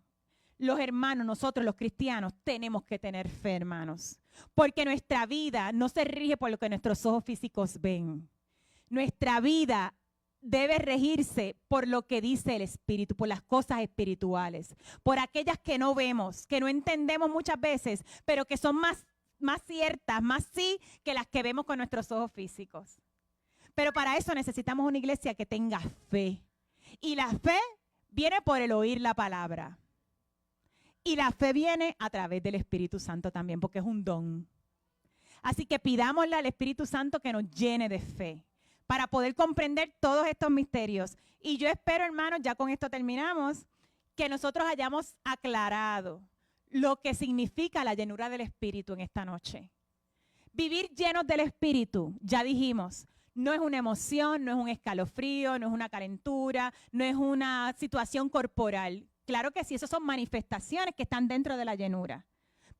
Los hermanos, nosotros los cristianos, tenemos que tener fe, hermanos. Porque nuestra vida no se rige por lo que nuestros ojos físicos ven. Nuestra vida debe regirse por lo que dice el Espíritu, por las cosas espirituales, por aquellas que no vemos, que no entendemos muchas veces, pero que son más ciertas, más sí, que las que vemos con nuestros ojos físicos. Pero para eso necesitamos una iglesia que tenga fe. Y la fe viene por el oír la palabra. Y la fe viene a través del Espíritu Santo también, porque es un don. Así que pidámosle al Espíritu Santo que nos llene de fe para poder comprender todos estos misterios. Y yo espero, hermanos, ya con esto terminamos, que nosotros hayamos aclarado lo que significa la llenura del Espíritu en esta noche. Vivir llenos del Espíritu, ya dijimos, no es una emoción, no es un escalofrío, no es una calentura, no es una situación corporal. Claro que sí, esas son manifestaciones que están dentro de la llenura,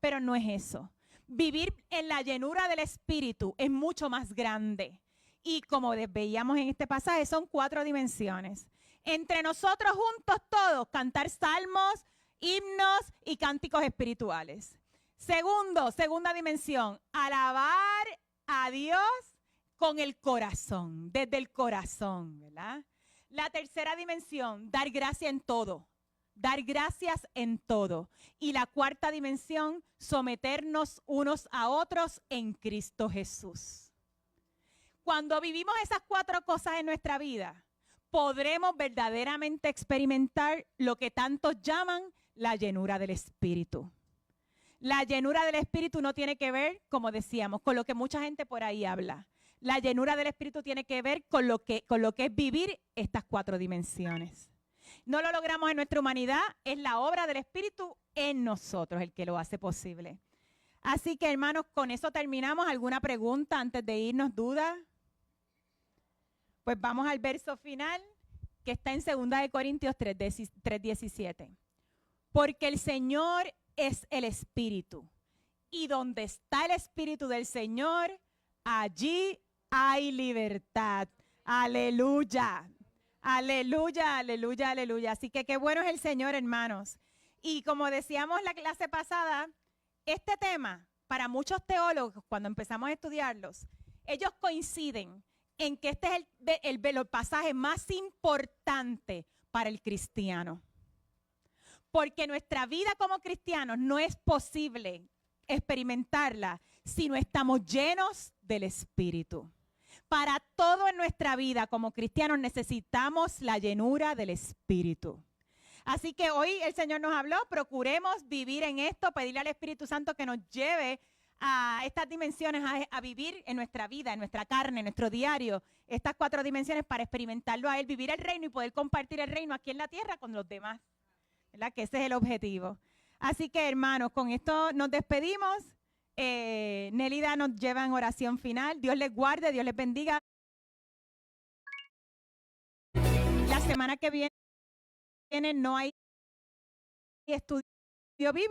pero no es eso. Vivir en la llenura del Espíritu es mucho más grande. Y como veíamos en este pasaje, son 4 dimensiones. Entre nosotros juntos todos, cantar salmos, himnos y cánticos espirituales. Segunda dimensión, alabar a Dios con el corazón, desde el corazón, ¿verdad? La tercera dimensión, dar gracia en todo. Dar gracias en todo. Y la cuarta dimensión, someternos unos a otros en Cristo Jesús. Cuando vivimos esas 4 cosas en nuestra vida, podremos verdaderamente experimentar lo que tantos llaman la llenura del Espíritu. La llenura del Espíritu no tiene que ver, como decíamos, con lo que mucha gente por ahí habla. La llenura del Espíritu tiene que ver con lo que es vivir estas 4 dimensiones. No lo logramos en nuestra humanidad, es la obra del Espíritu en nosotros el que lo hace posible. Así que, hermanos, con eso terminamos. ¿Alguna pregunta antes de irnos? ¿Duda? Pues vamos al verso final, que está en 2 Corintios 3:17. Porque el Señor es el Espíritu, y donde está el Espíritu del Señor, allí hay libertad. Aleluya. Aleluya, aleluya, aleluya. Así que qué bueno es el Señor, hermanos. Y como decíamos la clase pasada, este tema, para muchos teólogos, cuando empezamos a estudiarlos, ellos coinciden en que este es el pasaje más importante para el cristiano. Porque nuestra vida como cristianos no es posible experimentarla si no estamos llenos del Espíritu. Para todo en nuestra vida como cristianos necesitamos la llenura del Espíritu. Así que hoy el Señor nos habló, procuremos vivir en esto, pedirle al Espíritu Santo que nos lleve a estas dimensiones, a vivir en nuestra vida, en nuestra carne, en nuestro diario, estas 4 dimensiones para experimentarlo a Él, vivir el reino y poder compartir el reino aquí en la tierra con los demás, ¿verdad? Que ese es el objetivo. Así que, hermanos, con esto nos despedimos. Nélida nos lleva en oración final. Dios les guarde, Dios les bendiga. La semana que viene no hay estudio bíblico.